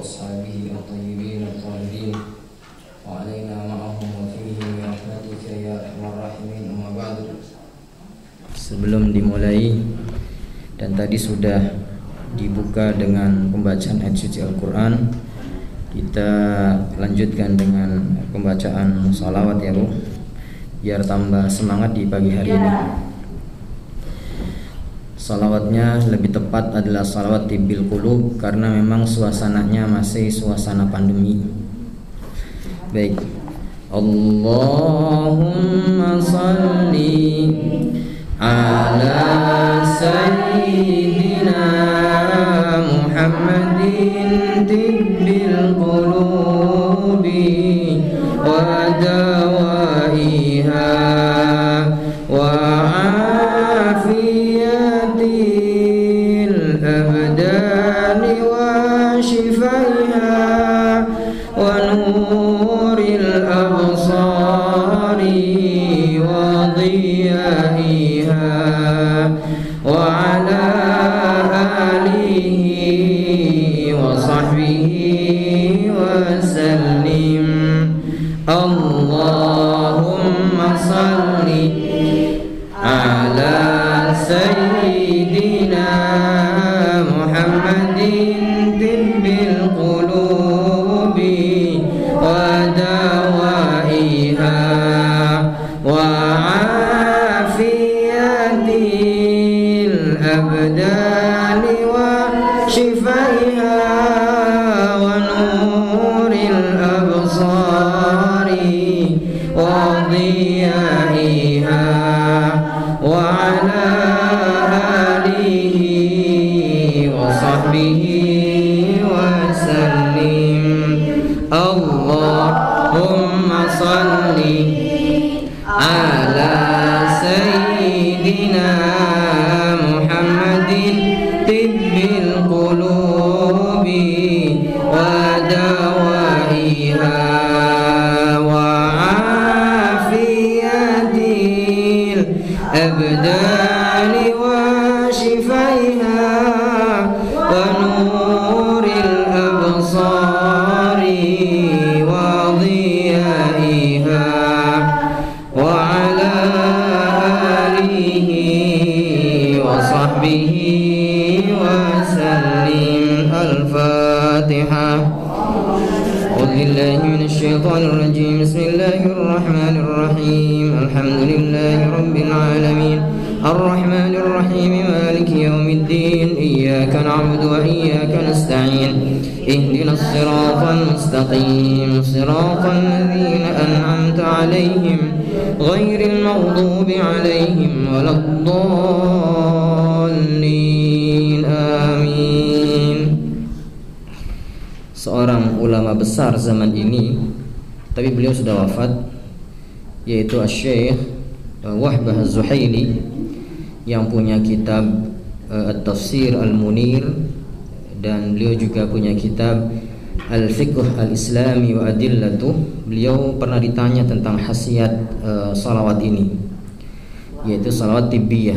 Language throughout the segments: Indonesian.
وأصحابه الطيبين الطاهرين وعلينا معهم وفيه برحمتك يا أرحم الراحمين. أما بعد. Sebelum dimulai dan tadi sudah dibuka dengan pembacaan ayat suci Al-Quran, kita lanjutkan dengan pembacaan salawat ya Bu, biar tambah semangat di pagi hari ini. Salawatnya lebih tepat adalah salawat tibbil qulub karena memang suasananya masih suasana pandemi. Baik. Allahumma salli ala sayyidina Muhammadin tibbil qulubi wa dawaiha wa afiyatil abdani wa shifaiha wa nuril absari wa diyaiha wa ala alihi wa sahbihi wa sallim. Allahumma salli ala sayyidina Muhammadin tibbil qulubi wa dawaiha wa afiyatil abdani wa shifaiha wa nuril absari wa diyaiha wa ala alihi wa sahbihi wa sallim. Allahumma salli ala sayyidina Muhammadin tibbil qulubi wa dawaiha wa afiyatil abdani wa shifaiha wa nuril absari wa diyaiha wa ala alihi wa sahbihi wa sallim. Al-Fatihah. أعوذ بالله من الشيطان الرجيم. بسم الله الرحمن الرحيم. الحمد لله رب العالمين الرحمن الرحيم مالك يوم الدين إياك نعبد وإياك نستعين اهدنا الصراط المستقيم صراط الذين أنعمت عليهم غير المغضوب عليهم ولا الضالين. آمين. Seorang ulama besar zaman ini, tapi beliau sudah wafat, yaitu Asy-Syaikh Wahbah Az-Zuhaili, yang punya kitab At-Tafsir Al-Munir, dan beliau juga punya kitab Al-Fiqh Al-Islami wa Adillatuh. Beliau pernah ditanya tentang khasiat salawat ini, yaitu salawat tibbiyah.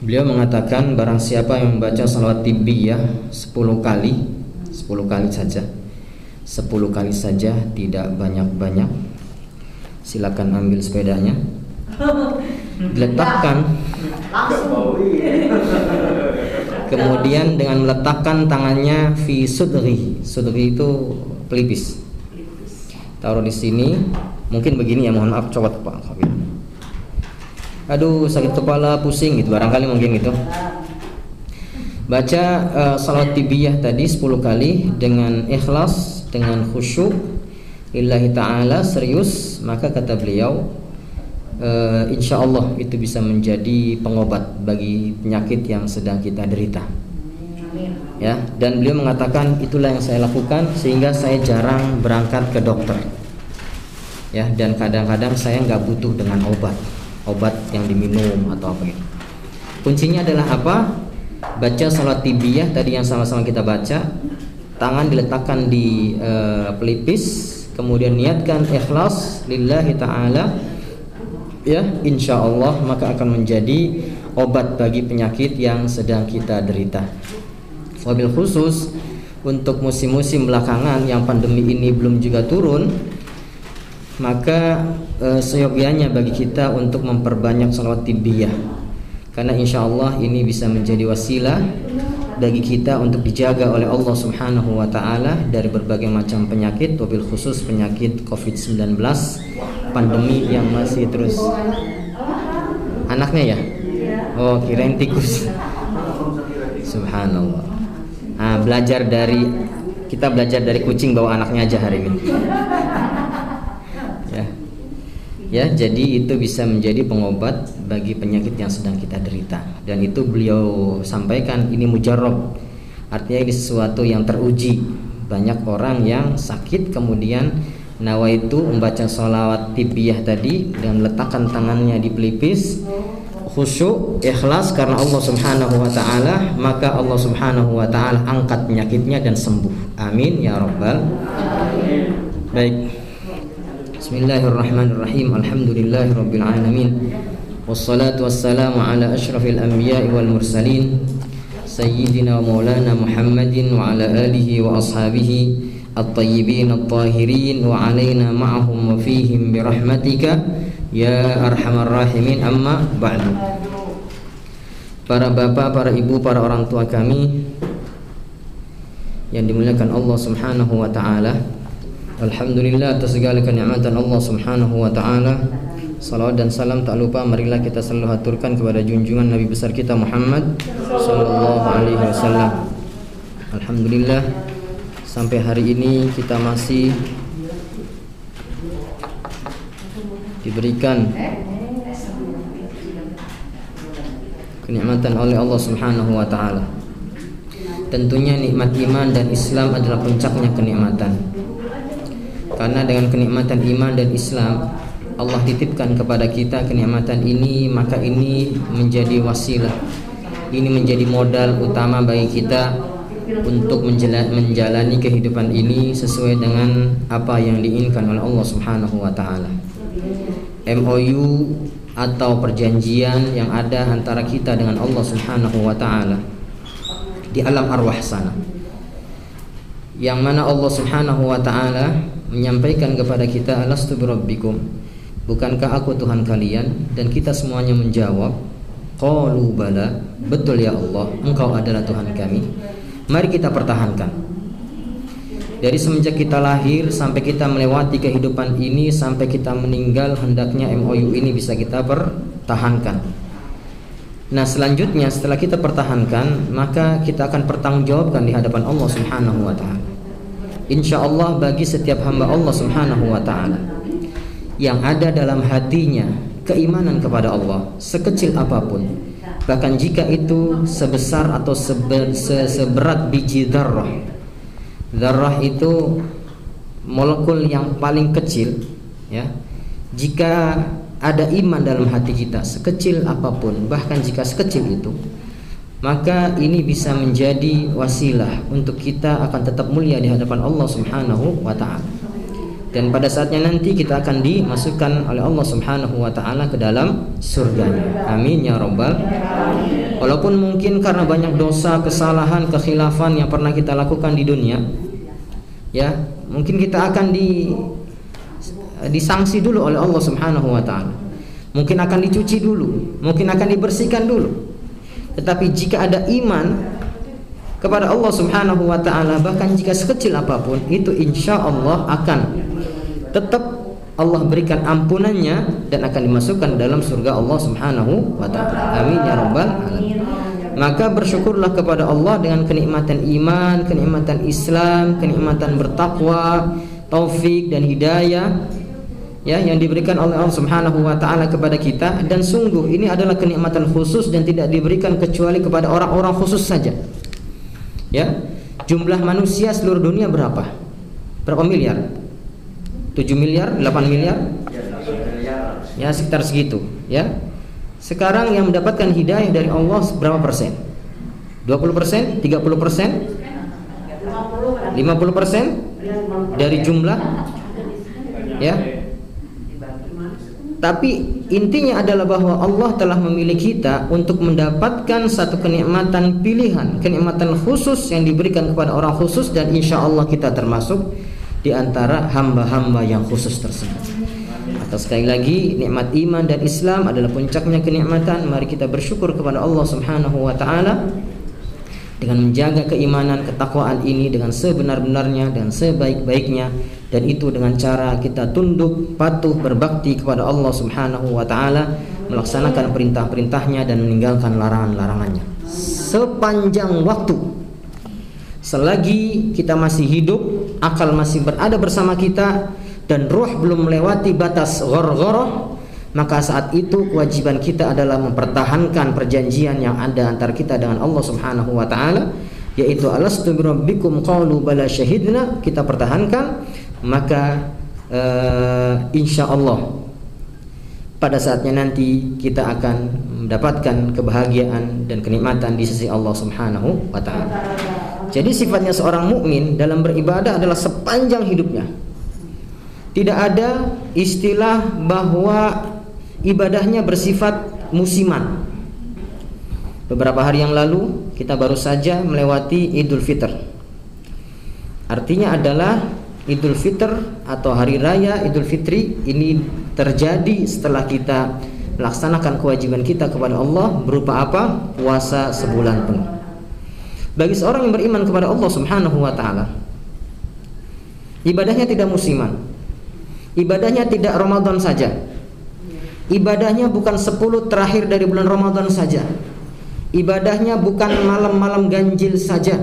Beliau mengatakan barang siapa yang membaca salawat tibbiyah 10 kali saja, 10 kali saja, tidak banyak-banyak. Silakan ambil sepedanya, diletakkan, kemudian dengan meletakkan tangannya fi sudri. Sudri itu pelipis. Taruh di sini, mungkin begini ya, mohon maaf, coba Pak. Aduh, sakit kepala, pusing gitu, barangkali mungkin gitu. Baca salawat tibbiyah tadi 10 kali dengan ikhlas, dengan khusyuk lillahi ta'ala, serius, maka kata beliau insya Allah itu bisa menjadi pengobat bagi penyakit yang sedang kita derita. Ya, dan beliau mengatakan itulah yang saya lakukan sehingga saya jarang berangkat ke dokter. Ya, dan kadang-kadang saya nggak butuh dengan obat yang diminum atau apa gitu. Kuncinya adalah apa? Baca salat tibbiyah tadi yang sama-sama kita baca, tangan diletakkan di pelipis, kemudian niatkan ikhlas lillahi ta'ala, ya, insya Allah maka akan menjadi obat bagi penyakit yang sedang kita derita. Wabil khusus untuk musim-musim belakangan yang pandemi ini belum juga turun, maka seyogianya bagi kita untuk memperbanyak salawat tibbiyah, karena insya Allah ini bisa menjadi wasilah bagi kita untuk dijaga oleh Allah Subhanahu wa Ta'ala dari berbagai macam penyakit, wabil khusus penyakit COVID-19, pandemi yang masih terus. Anaknya ya? Oh, kirain tikus. Subhanallah. Nah, kita belajar dari kucing bawa anaknya aja hari ini. Ya, jadi itu bisa menjadi pengobat bagi penyakit yang sedang kita derita. Dan itu beliau sampaikan ini mujarrab, artinya ini sesuatu yang teruji. Banyak orang yang sakit kemudian nawaitu membaca sholawat tibbiyah tadi dan letakkan tangannya di pelipis, khusyuk, ikhlas karena Allah Subhanahu wa Ta'ala, maka Allah Subhanahu wa Ta'ala angkat penyakitnya dan sembuh. Amin ya rabbal alamin. Baik. Bismillahirrahmanirrahim. Alhamdulillahirabbil alamin. Wassalatu wassalamu ala asyrafil anbiya'i wal mursalin sayyidina wa maulana Muhammadin wa ala alihi wa ashabihi at-tayyibin at-tahirin wa alaina ma'ahum wa fihim bi rahmatika ya arhamar rahimin, amma ba'du. Para bapak, para ibu, para orang tua kami yang dimuliakan Allah Subhanahu wa Ta'ala, alhamdulillah atas segala kenikmatan Allah Subhanahu wa Ta'ala. Salawat dan salam tak lupa marilah kita selalu haturkan kepada junjungan Nabi besar kita Muhammad sallallahu alaihi wasallam. Alhamdulillah sampai hari ini kita masih diberikan kenikmatan oleh Allah Subhanahu wa Ta'ala. Tentunya nikmat iman dan Islam adalah puncaknya kenikmatan, karena dengan kenikmatan iman dan Islam Allah titipkan kepada kita kenikmatan ini, maka ini menjadi wasilah, ini menjadi modal utama bagi kita untuk menjalani kehidupan ini sesuai dengan apa yang diinginkan oleh Allah Subhanahu wa Ta'ala. MOU atau perjanjian yang ada antara kita dengan Allah Subhanahu wa Ta'ala di alam arwah sana, yang mana Allah Subhanahu wa Ta'ala menyampaikan kepada kita, alastu birabbikum, bukankah aku Tuhan kalian? Dan kita semuanya menjawab, qalu bala, betul ya Allah, engkau adalah Tuhan kami. Mari kita pertahankan. Dari semenjak kita lahir sampai kita melewati kehidupan ini, sampai kita meninggal, hendaknya MOU ini bisa kita pertahankan. Nah, selanjutnya setelah kita pertahankan, maka kita akan pertanggungjawabkan di hadapan Allah Subhanahu wa Ta'ala. Insya Allah bagi setiap hamba Allah Subhanahu wa Ta'ala yang ada dalam hatinya keimanan kepada Allah sekecil apapun, bahkan jika itu sebesar atau seberat biji dzarrah. Dzarrah itu molekul yang paling kecil, ya. Jika ada iman dalam hati kita sekecil apapun, bahkan jika sekecil itu, maka ini bisa menjadi wasilah untuk kita akan tetap mulia di hadapan Allah Subhanahu wa Ta'ala. Dan pada saatnya nanti kita akan dimasukkan oleh Allah Subhanahu wa Ta'ala ke dalam surganya. Amin ya rabbal. Walaupun mungkin karena banyak dosa, kesalahan, kekhilafan yang pernah kita lakukan di dunia, ya, mungkin kita akan disanksi dulu oleh Allah Subhanahu wa Ta'ala. Mungkin akan dicuci dulu, mungkin akan dibersihkan dulu. Tetapi jika ada iman kepada Allah Subhanahu wa Ta'ala, bahkan jika sekecil apapun, itu insya Allah akan tetap Allah berikan ampunannya dan akan dimasukkan dalam surga Allah Subhanahu wa Ta'ala. Amin ya rabbal alamin. Maka bersyukurlah kepada Allah dengan kenikmatan iman, kenikmatan Islam, kenikmatan bertakwa, taufik dan hidayah, ya, yang diberikan oleh Allah Subhanahu wa Ta'ala kepada kita. Dan sungguh ini adalah kenikmatan khusus dan tidak diberikan kecuali kepada orang-orang khusus saja. Ya, jumlah manusia seluruh dunia berapa? Berapa miliar? 7 miliar, 8 miliar? Ya, sekitar segitu, ya. Sekarang yang mendapatkan hidayah dari Allah berapa persen? 20%? 30%? 50% dari jumlah? Ya. Tapi intinya adalah bahwa Allah telah memilih kita untuk mendapatkan satu kenikmatan pilihan, kenikmatan khusus yang diberikan kepada orang khusus, dan insya Allah kita termasuk di antara hamba-hamba yang khusus tersebut. Maka sekali lagi, nikmat iman dan Islam adalah puncaknya kenikmatan. Mari kita bersyukur kepada Allah Subhanahu wa taala dengan menjaga keimanan, ketakwaan ini dengan sebenar-benarnya dan sebaik-baiknya, dan itu dengan cara kita tunduk, patuh, berbakti kepada Allah Subhanahu wa taala, melaksanakan perintah-perintahnya dan meninggalkan larangan-larangannya sepanjang waktu. Selagi kita masih hidup, akal masih berada bersama kita, dan ruh belum melewati batas ghargharah, maka saat itu kewajiban kita adalah mempertahankan perjanjian yang ada antara kita dengan Allah Subhanahu wa taala, yaitu alastu birabbikum qalu bala syahidna. Kita pertahankan, maka insya Allah pada saatnya nanti kita akan mendapatkan kebahagiaan dan kenikmatan di sisi Allah Subhanahu wa taala. Jadi sifatnya seorang mukmin dalam beribadah adalah sepanjang hidupnya. Tidak ada istilah bahwa ibadahnya bersifat musiman. Beberapa hari yang lalu kita baru saja melewati Idul Fitr. Artinya adalah Idul Fitr atau Hari Raya Idul Fitri ini terjadi setelah kita melaksanakan kewajiban kita kepada Allah berupa apa? Puasa sebulan penuh. Bagi seorang yang beriman kepada Allah Subhanahu wa taala, ibadahnya tidak musiman. Ibadahnya tidak Ramadan saja. Ibadahnya bukan 10 terakhir dari bulan Ramadan saja. Ibadahnya bukan malam-malam ganjil saja.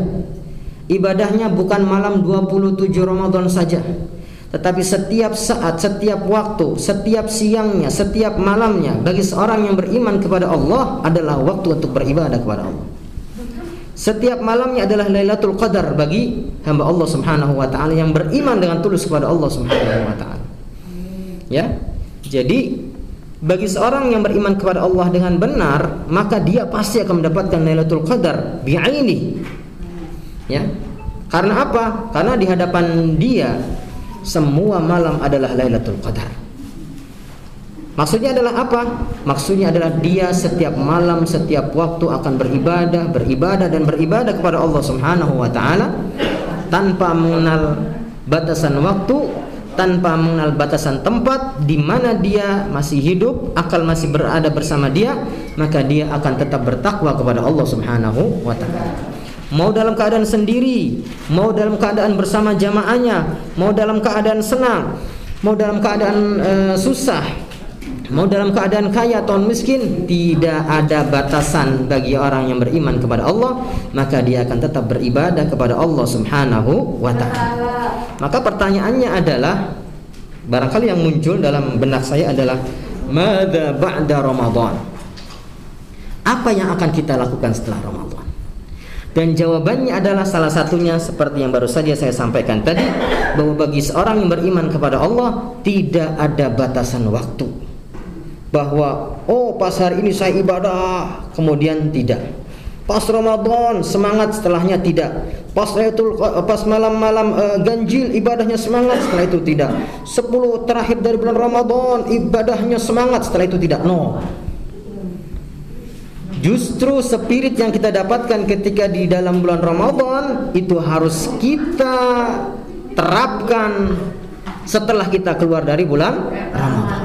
Ibadahnya bukan malam 27 Ramadan saja. Tetapi setiap saat, setiap waktu, setiap siangnya, setiap malamnya bagi seorang yang beriman kepada Allah adalah waktu untuk beribadah kepada Allah. Setiap malamnya adalah Lailatul Qadar bagi hamba Allah Subhanahu wa taala yang beriman dengan tulus kepada Allah Subhanahu wa taala. Ya. Jadi bagi seorang yang beriman kepada Allah dengan benar, maka dia pasti akan mendapatkan Lailatul Qadar bi'aini. Ya. Karena apa? Karena di hadapan dia semua malam adalah Lailatul Qadar. Maksudnya adalah apa? Maksudnya adalah dia setiap malam, setiap waktu akan beribadah dan beribadah kepada Allah Subhanahu wa taala tanpa mengenal batasan waktu, tanpa mengenal batasan tempat. Di mana dia masih hidup, akal masih berada bersama dia, maka dia akan tetap bertakwa kepada Allah Subhanahu wa taala. Mau dalam keadaan sendiri, mau dalam keadaan bersama jamaahnya, mau dalam keadaan senang, mau dalam keadaan susah, mau dalam keadaan kaya atau miskin, tidak ada batasan bagi orang yang beriman kepada Allah, maka dia akan tetap beribadah kepada Allah Subhanahu wa taala. Maka pertanyaannya adalah, barangkali yang muncul dalam benak saya adalah, madza ba'da Ramadan? Apa yang akan kita lakukan setelah Ramadan? Dan jawabannya adalah salah satunya seperti yang baru saja saya sampaikan tadi, bahwa bagi seorang yang beriman kepada Allah tidak ada batasan waktu. Bahwa pas hari ini saya ibadah, kemudian tidak. Pas Ramadan semangat, setelahnya tidak. Pas malam-malam ganjil ibadahnya semangat, setelah itu tidak. 10 terakhir dari bulan Ramadan ibadahnya semangat, setelah itu tidak. No. Justru spirit yang kita dapatkan ketika di dalam bulan Ramadan itu harus kita terapkan setelah kita keluar dari bulan Ramadan.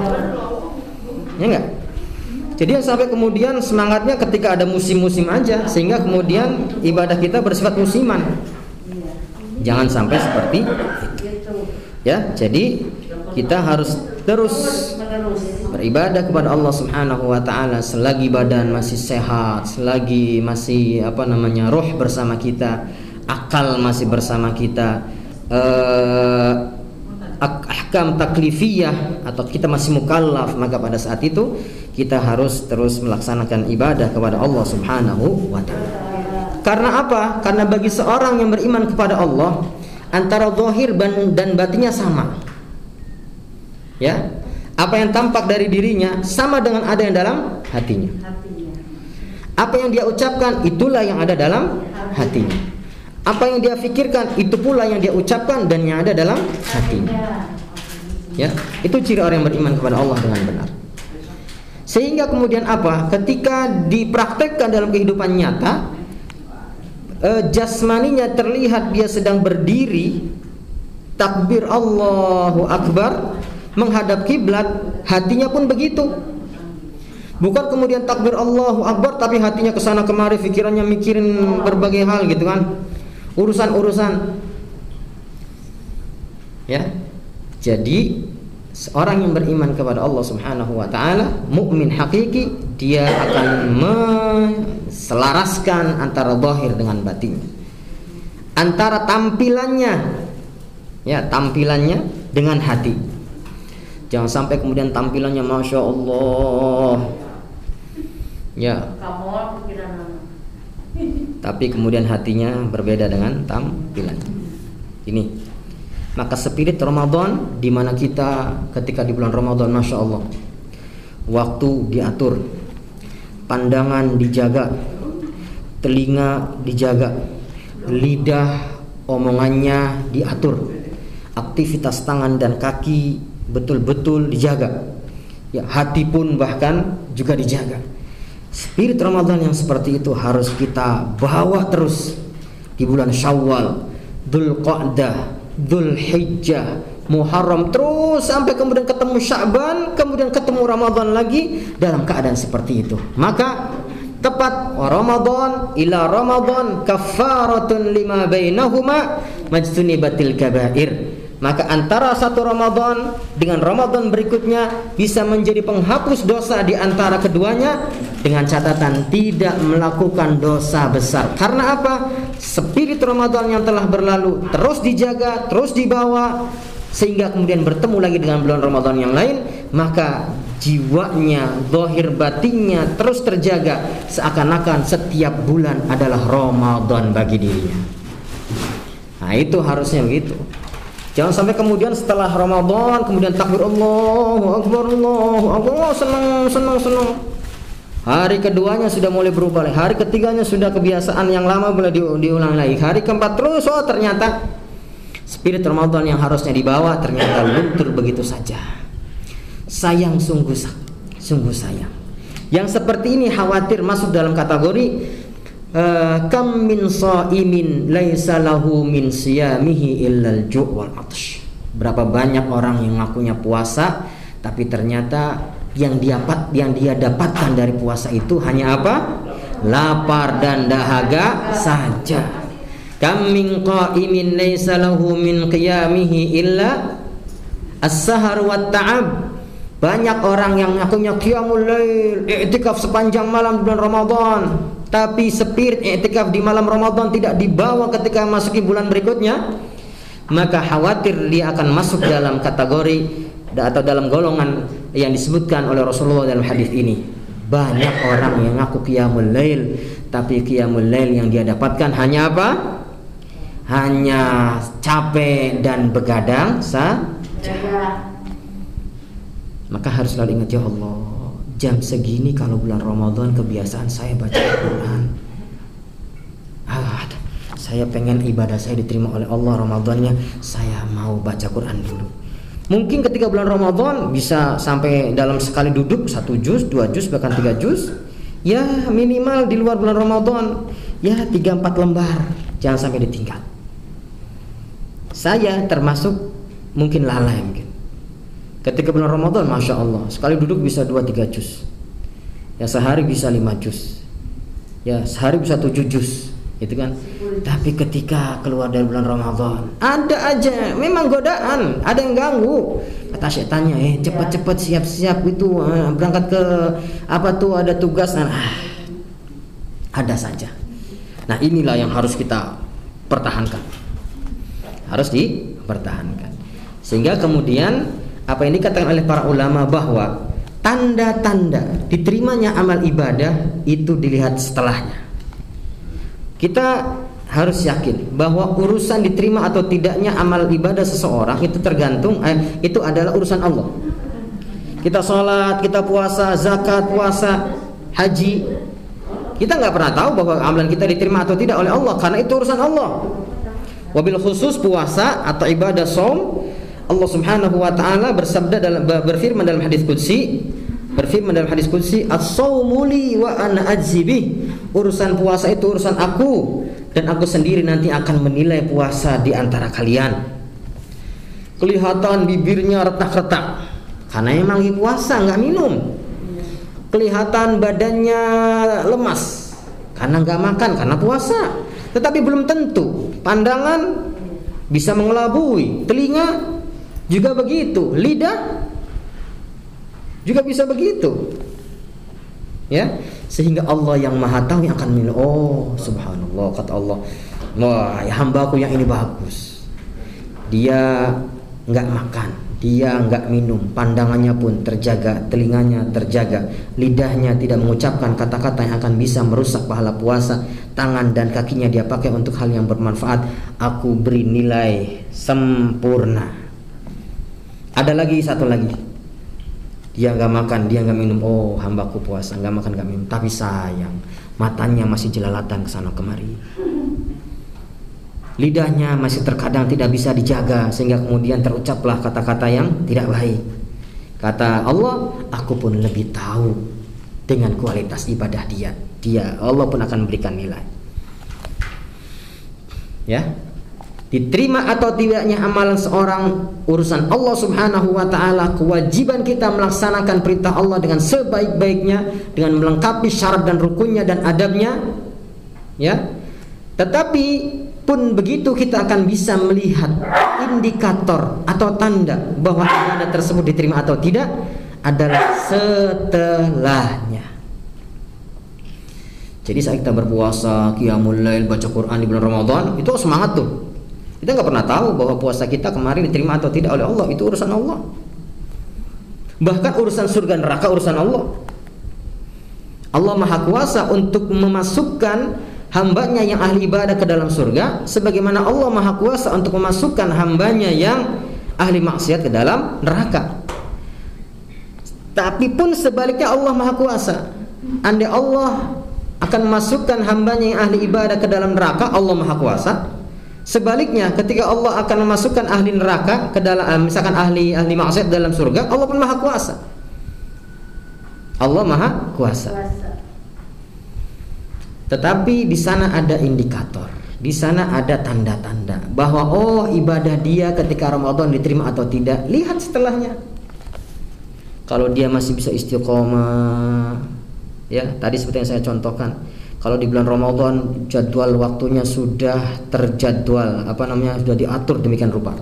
Ya enggak? Jadi sampai kemudian semangatnya ketika ada musim-musim aja, sehingga kemudian ibadah kita bersifat musiman. Jangan sampai seperti itu. Ya, jadi kita harus terus beribadah kepada Allah Subhanahu wa taala selagi badan masih sehat, selagi masih ruh bersama kita, akal masih bersama kita, ahkam taklifiyah atau kita masih mukallaf, maka pada saat itu kita harus terus melaksanakan ibadah kepada Allah Subhanahu wa taala. Karena apa? Karena bagi seorang yang beriman kepada Allah, antara zahir dan batinnya sama. Ya. Apa yang tampak dari dirinya sama dengan ada yang dalam hatinya. Apa yang dia ucapkan itulah yang ada dalam hatinya. Apa yang dia fikirkan itu pula yang dia ucapkan dan yang ada dalam hatinya. Ya, itu ciri orang yang beriman kepada Allah dengan benar. Sehingga kemudian apa? Ketika dipraktekkan dalam kehidupan nyata, jasmaninya terlihat dia sedang berdiri, takbir Allahu Akbar, menghadap kiblat, hatinya pun begitu. Bukan kemudian takbir Allahu Akbar tapi hatinya kesana kemari, pikirannya mikirin berbagai hal gitu kan, urusan-urusan. Ya, jadi seorang yang beriman kepada Allah Subhanahu wa taala, mukmin hakiki, dia akan menselaraskan antara zahir dengan batin, antara tampilannya, ya, tampilannya dengan hati. Jangan sampai kemudian tampilannya Masya Allah, ya, tapi kemudian hatinya berbeda dengan tampilannya. Ini maka spirit Ramadan, di mana kita ketika di bulan Ramadan, Masya Allah, waktu diatur, pandangan dijaga, telinga dijaga, lidah omongannya diatur, aktivitas tangan dan kaki betul-betul dijaga, ya, hati pun bahkan juga dijaga. Spirit Ramadan yang seperti itu harus kita bawa terus di bulan Syawal, Dzulqa'dah, Dzulhijjah, Muharram, terus sampai kemudian ketemu Sya'ban, kemudian ketemu Ramadan lagi dalam keadaan seperti itu. Maka tepat Ramadan ila Ramadan kaffaratun lima bainahuma majtunibatil kabair. Maka antara satu Ramadan dengan Ramadan berikutnya bisa menjadi penghapus dosa di antara keduanya, dengan catatan tidak melakukan dosa besar. Karena apa? Spirit Ramadan yang telah berlalu terus dijaga, terus dibawa, sehingga kemudian bertemu lagi dengan bulan Ramadan yang lain, maka jiwanya, zahir batinnya terus terjaga, seakan-akan setiap bulan adalah Ramadan bagi dirinya. Nah, itu harusnya begitu. Jangan sampai kemudian setelah Ramadan kemudian takbir Allahu Akbar, Allahu Akbar, senang. Hari keduanya sudah mulai berubah, hari ketiganya sudah kebiasaan yang lama mulai diulang lagi, hari keempat terus, oh ternyata spirit Ramadan yang harusnya dibawa ternyata luntur begitu saja. Sayang, sungguh sayang. Yang seperti ini khawatir masuk dalam kategori kam min shaimin laisa lahu min siyamihi illal ju' wal 'atsh. Berapa banyak orang yang ngakunya puasa tapi ternyata yang dia dapatkan dari puasa itu hanya apa? Lapar dan dahaga saja. Kam min qaimin laisa lahu min qiyamihi illa as-sahar wat ta'ab. Banyak orang yang ngakunya qiyamul lail, i'tikaf sepanjang malam bulan Ramadan, tapi spirit i'tikaf di malam Ramadan tidak dibawa ketika masuki bulan berikutnya, maka khawatir dia akan masuk dalam kategori atau dalam golongan yang disebutkan oleh Rasulullah dalam hadis ini. Banyak orang yang ngaku qiyamul lail, tapi qiyamul lail yang dia dapatkan hanya apa? Hanya capek dan begadang saja. Maka harus selalu ingat, ya Allah, jam segini kalau bulan Ramadan kebiasaan saya baca Al-Quran. Saya pengen ibadah saya diterima oleh Allah Ramadannya, saya mau baca Quran dulu. Mungkin ketika bulan Ramadan bisa sampai dalam sekali duduk 1 juz, 2 juz, bahkan 3 juz. Ya minimal di luar bulan Ramadan ya 3-4 lembar, jangan sampai ditinggal. Saya termasuk mungkin lalai mungkin. Ketika bulan Ramadan, Masya Allah, sekali duduk bisa 2-3 juz, ya sehari bisa 5 juz, ya sehari bisa 7 juz, gitu kan. Tapi ketika keluar dari bulan Ramadan, ada aja memang godaan, ada yang ganggu. Kata syaitannya, cepat-cepat siap-siap itu, berangkat ke apa tuh, ada tugas, ada saja. Nah inilah yang harus kita pertahankan, harus dipertahankan, sehingga kemudian apa yang dikatakan oleh para ulama bahwa tanda-tanda diterimanya amal ibadah itu dilihat setelahnya. Kita harus yakin bahwa urusan diterima atau tidaknya amal ibadah seseorang itu tergantung, itu adalah urusan Allah. Kita sholat, kita puasa, zakat, puasa, haji, kita nggak pernah tahu bahwa amalan kita diterima atau tidak oleh Allah, karena itu urusan Allah. Wabil khusus puasa atau ibadah shaum, Allah Subhanahu wa taala berfirman dalam hadis qudsi, berfirman dalam hadis qudsi, "As-shaumu li wa ana ajzi bih." Urusan puasa itu urusan aku, dan aku sendiri nanti akan menilai puasa di antara kalian. Kelihatan bibirnya retak-retak karena memang lagi puasa, nggak minum. Kelihatan badannya lemas karena nggak makan, karena puasa. Tetapi belum tentu. Pandangan bisa mengelabui, telinga juga begitu, lidah juga bisa begitu. Ya, sehingga Allah yang Maha Tahu yang akan menilai. Oh, subhanallah, kata Allah, wah, ya hambaku yang ini bagus. Dia nggak makan, dia nggak minum, pandangannya pun terjaga, telinganya terjaga, lidahnya tidak mengucapkan kata-kata yang akan bisa merusak pahala puasa, tangan dan kakinya dia pakai untuk hal yang bermanfaat. Aku beri nilai sempurna. Ada lagi satu lagi, dia nggak makan, dia nggak minum. Oh, hambaku puasa, nggak makan, nggak minum, tapi sayang matanya masih jelalatan kesana kemari, lidahnya masih terkadang tidak bisa dijaga, sehingga kemudian terucaplah kata-kata yang tidak baik. Kata Allah, aku pun lebih tahu dengan kualitas ibadah dia. Allah pun akan berikan nilai. Ya, diterima atau tidaknya amalan seorang urusan Allah Subhanahu wa ta'ala. Kewajiban kita melaksanakan perintah Allah dengan sebaik-baiknya, dengan melengkapi syarat dan rukunnya dan adabnya. Ya, tetapi pun begitu kita akan bisa melihat indikator atau tanda bahwa ibadah tersebut diterima atau tidak adalah setelahnya. Jadi saat kita berpuasa, qiyamul lail, baca Quran di bulan Ramadan, itu semangat tuh. Kita nggak pernah tahu bahwa puasa kita kemarin diterima atau tidak oleh Allah. Itu urusan Allah. Bahkan urusan surga neraka urusan Allah. Allah Maha Kuasa untuk memasukkan hambanya yang ahli ibadah ke dalam surga, sebagaimana Allah Maha Kuasa untuk memasukkan hambanya yang ahli maksiat ke dalam neraka. Tapi pun sebaliknya Allah Maha Kuasa. Andai Allah akan memasukkan hambanya yang ahli ibadah ke dalam neraka, Allah Maha Kuasa. Sebaliknya, ketika Allah akan memasukkan ahli neraka ke dalam, misalkan ahli maksiat dalam surga, Allah pun Maha Kuasa. Allah Maha Kuasa. Tetapi di sana ada indikator, di sana ada tanda-tanda bahwa oh, ibadah dia ketika Ramadan diterima atau tidak. Lihat setelahnya. Kalau dia masih bisa istiqomah, ya tadi seperti yang saya contohkan. Kalau di bulan Ramadan jadwal waktunya sudah terjadwal, sudah diatur demikian rupa.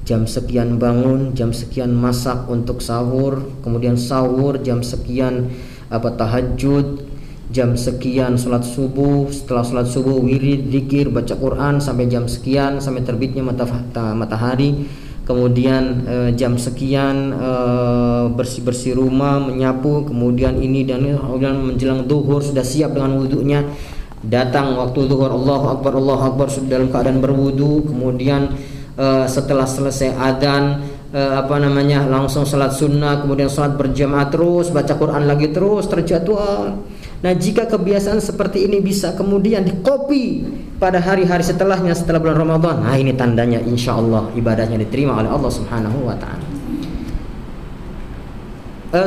Jam sekian bangun, jam sekian masak untuk sahur, kemudian sahur jam sekian tahajud, jam sekian sholat subuh, setelah sholat subuh wirid, zikir, baca Quran sampai jam sekian, sampai terbitnya matahari. Kemudian jam sekian bersih-bersih rumah, menyapu, kemudian ini dan ini, kemudian menjelang zuhur sudah siap dengan wudunya. Datang waktu zuhur, Allahu Akbar sudah dalam keadaan berwudu. Kemudian setelah selesai adzan langsung salat sunnah, kemudian salat berjamaah terus, baca Quran lagi terus, terjadwal. Nah, jika kebiasaan seperti ini bisa kemudian dikopi pada hari-hari setelahnya, setelah bulan Ramadan, nah ini tandanya insya Allah ibadahnya diterima oleh Allah Subhanahu wa ta'ala.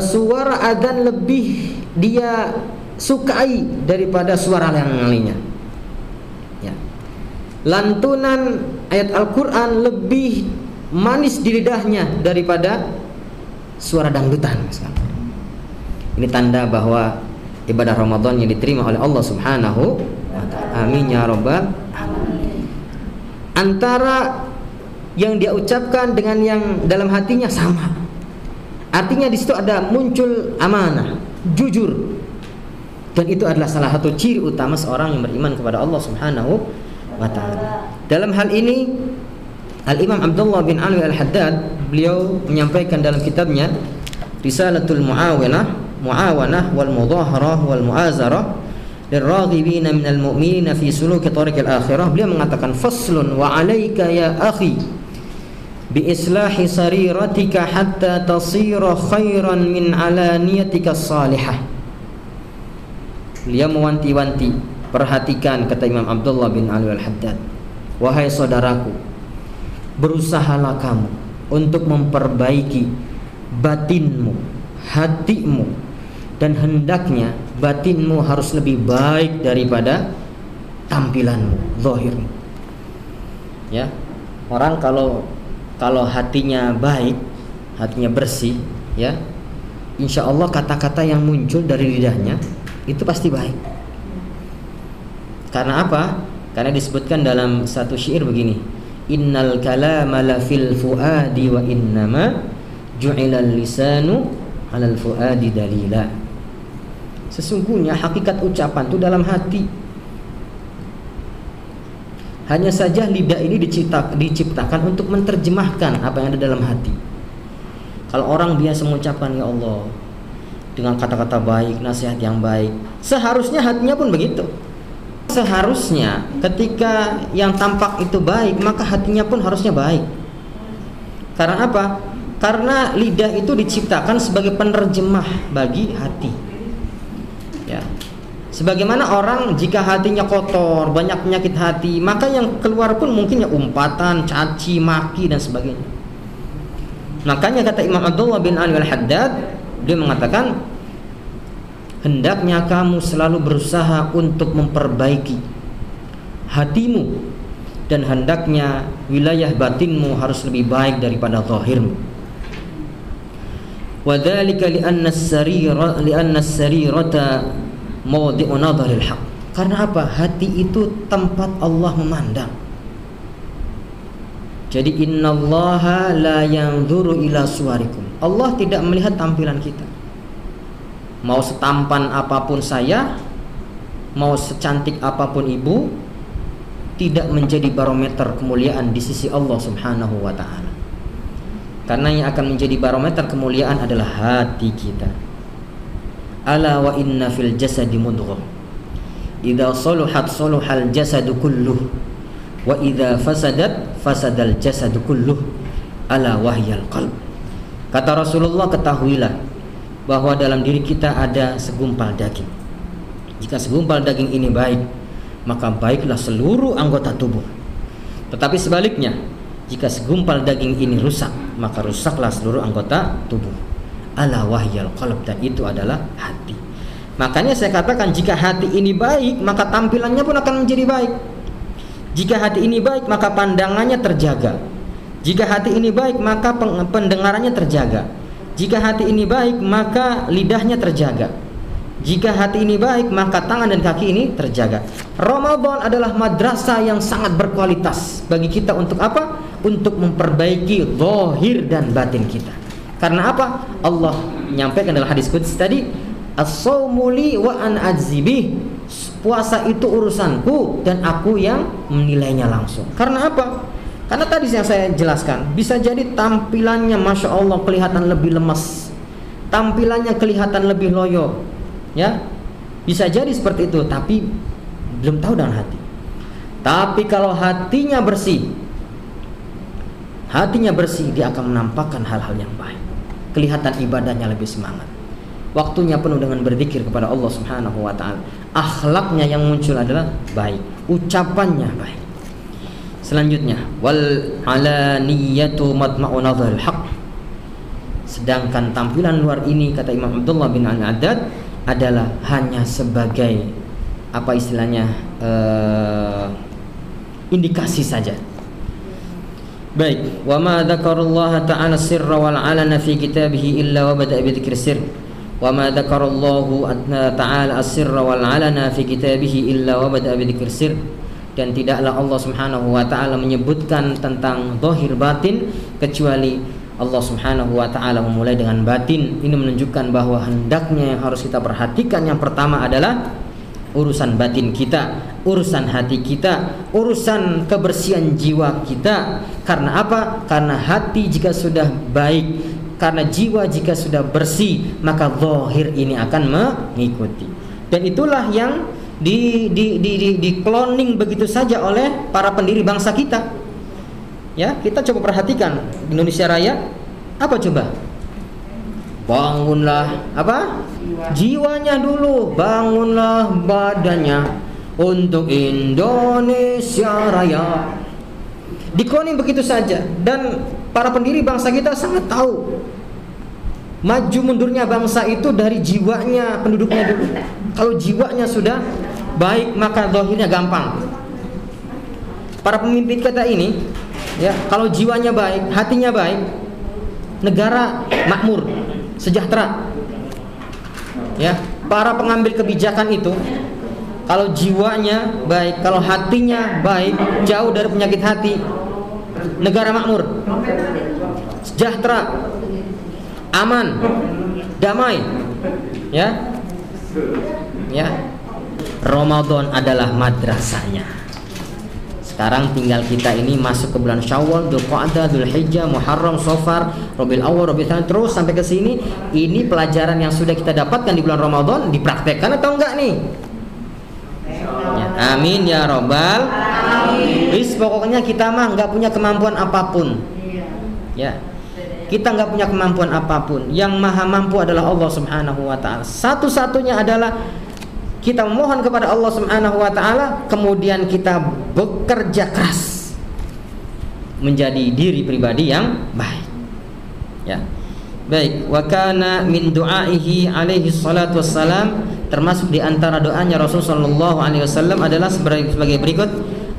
Suara adzan lebih dia sukai daripada suara yang lainnya. Ya. Lantunan ayat Al-Quran lebih manis di lidahnya daripada suara dangdutan. Ini tanda bahwa ibadah Ramadan yang diterima oleh Allah Subhanahu wa ta'ala. Amin ya rabbal alamin. Antara yang dia ucapkan dengan yang dalam hatinya sama. Artinya di situ ada muncul amanah, jujur. Dan itu adalah salah satu ciri utama seorang yang beriman kepada Allah Subhanahu wa ta'ala. Dalam hal ini Al-Imam Abdullah bin Alwi Al-Haddad, beliau menyampaikan dalam kitabnya Risalatul Muawanah wal Mudaharah wal Mu'azarah lirraghibina minal mu'minina fi suluki tariqil akhirah. Beliau mengatakan faslun wa 'alaika ya akhi bi islahi sariratika hatta tasira khairan min alaniyatika salihah. Beliau mewanti-wanti, perhatikan, kata Imam Abdullah bin Alwi Al-Haddad, wahai saudaraku, berusahalah kamu untuk memperbaiki batinmu, hatimu dan hendaknya batinmu harus lebih baik daripada tampilanmu, zahirmu. Ya, orang kalau hatinya baik, hatinya bersih, ya, insya Allah kata-kata yang muncul dari lidahnya itu pasti baik. Karena apa? Karena disebutkan dalam satu syair begini, innal kalama la fil fuadi wa innama ju'ilal lisanu 'alal fuadi dalila. Sesungguhnya hakikat ucapan itu dalam hati. Hanya saja lidah ini diciptakan untuk menerjemahkan apa yang ada dalam hati. Kalau orang biasa mengucapkan ya Allah dengan kata-kata baik, nasihat yang baik, seharusnya hatinya pun begitu. Seharusnya ketika yang tampak itu baik, maka hatinya pun harusnya baik. Karena apa? Karena lidah itu diciptakan sebagai penerjemah bagi hati. Ya. Sebagaimana orang jika hatinya kotor, banyak penyakit hati, maka yang keluar pun mungkin ya umpatan, caci, maki dan sebagainya. Makanya kata Imam Abdullah bin Ali al-Haddad, dia mengatakan, hendaknya kamu selalu berusaha untuk memperbaiki hatimu dan hendaknya wilayah batinmu harus lebih baik daripada zahirmu. Wa dzalika li'anna as-sarirata mawdi'u nadharil haq. Karena apa? Hati itu tempat Allah memandang. Jadi innallaha la yanzuru ila suwarikum. Allah tidak melihat tampilan kita. Mau setampan apapun saya, mau secantik apapun ibu, tidak menjadi barometer kemuliaan di sisi Allah Subhanahu wa taala. Karena yang akan menjadi barometer kemuliaan adalah hati kita. Ala wa inna fil jasadi mudghah. Idza saluhat saluhal jasadu kulluh wa idza fasadat fasadal jasadu kulluh. Ala wahyal qalb. Kata Rasulullah, ketahuilah bahwa dalam diri kita ada segumpal daging. Jika segumpal daging ini baik, maka baiklah seluruh anggota tubuh. Tetapi sebaliknya, jika segumpal daging ini rusak, maka rusaklah seluruh anggota tubuh. Ala wahyal qalb, dan itu adalah hati. Makanya saya katakan, jika hati ini baik, maka tampilannya pun akan menjadi baik. Jika hati ini baik, maka pandangannya terjaga. Jika hati ini baik, maka pendengarannya terjaga. Jika hati ini baik, maka lidahnya terjaga. Jika hati ini baik, maka tangan dan kaki ini terjaga. Ramadan adalah madrasah yang sangat berkualitas bagi kita untuk apa? Untuk memperbaiki zahir dan batin kita. Karena apa? Allah menyampaikan dalam hadis qudsi tadi, as-shaumu li wa an ajzibih. Puasa itu urusanku dan aku yang menilainya langsung. Karena apa? Karena tadi yang saya jelaskan, bisa jadi tampilannya Masya Allah kelihatan lebih lemas, tampilannya kelihatan lebih loyo, ya, bisa jadi seperti itu, tapi belum tahu dengan hati. Tapi kalau hatinya bersih, dia akan menampakkan hal-hal yang baik. Kelihatan ibadahnya lebih semangat, waktunya penuh dengan berzikir kepada Allah Subhanahu wa ta'ala. Akhlaknya yang muncul adalah baik, ucapannya baik. Selanjutnya, wal alaniyatu matma'u nadharil haq. Sedangkan tampilan luar ini, kata Imam Abdullah bin Al-Haddad, adalah hanya sebagai apa istilahnya, indikasi saja. Baik, wa ma dzakarallaha ta'ala sirra wal alana fi kitabih illa wa bada'a bi dzikri sirr. Wa ma dzakarallahu ta'ala as-sirra wal 'alana fi kitabih illa wa bada'a bi dzikri sirr. Dan tidaklah Allah Subhanahu wa ta'ala menyebutkan tentang zahir batin kecuali Allah Subhanahu wa ta'ala memulai dengan batin. Ini menunjukkan bahwa hendaknya yang harus kita perhatikan yang pertama adalah urusan batin kita, urusan hati kita, urusan kebersihan jiwa kita. Karena apa? Karena hati jika sudah baik, karena jiwa jika sudah bersih, maka zahir ini akan mengikuti. Dan itulah yang di cloning begitu saja oleh para pendiri bangsa kita. Ya, kita coba perhatikan Indonesia Raya, apa coba? Bangunlah apa? Jiwanya dulu, bangunlah badannya untuk Indonesia Raya. Di cloning begitu saja, dan para pendiri bangsa kita sangat tahu Maju mundurnya bangsa itu dari jiwanya penduduknya dulu. Kalau jiwanya sudah baik, maka zahirnya gampang. Para pemimpin kita ini, ya, kalau jiwanya baik, hatinya baik, negara makmur, sejahtera. Ya, para pengambil kebijakan itu, kalau jiwanya baik, kalau hatinya baik, jauh dari penyakit hati, negara makmur, sejahtera, aman, damai. Ya, ya. Ramadan adalah madrasahnya. Sekarang tinggal kita ini masuk ke bulan Syawal, Dzulqa'dah, Dzulhijjah, Muharram, Safar, Rabiul Awwal, Rabiul Tsani, terus sampai ke sini. Ini pelajaran yang sudah kita dapatkan di bulan Ramadan, dipraktekkan atau enggak nih? Ya, amin ya robbal alamin. Pokoknya kita mah nggak punya kemampuan apapun. Ya, kita nggak punya kemampuan apapun. Yang maha mampu adalah Allah Subhanahu wa Ta'ala. Satu-satunya adalah kita memohon kepada Allah Subhanahu wa Ta'ala, kemudian kita bekerja keras menjadi diri pribadi yang baik. Ya. Baik, wa kana min du'aihi alaihi salatu wassalam, termasuk di antara doanya Rasul sallallahu alaihi wasallam adalah sebagai berikut: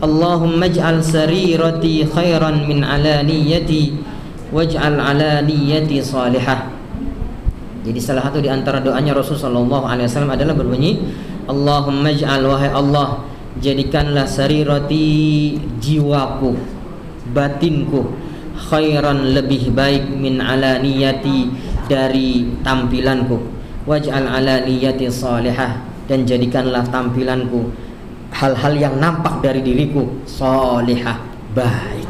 Allahumma ij'al sarirati khairan min alaniyati waj'al alaniyati salihah. Jadi salah satu di antara doanya Rasul sallallahu alaihi wasallam adalah berbunyi, Allahumma ij'al, wahai Allah, jadikanlah sarirati, jiwaku, batinku, khairan, lebih baik, min alaniyati, dari tampilanku, waj'al alaniyati salihah, dan jadikanlah tampilanku, hal-hal yang nampak dari diriku, salihah, baik.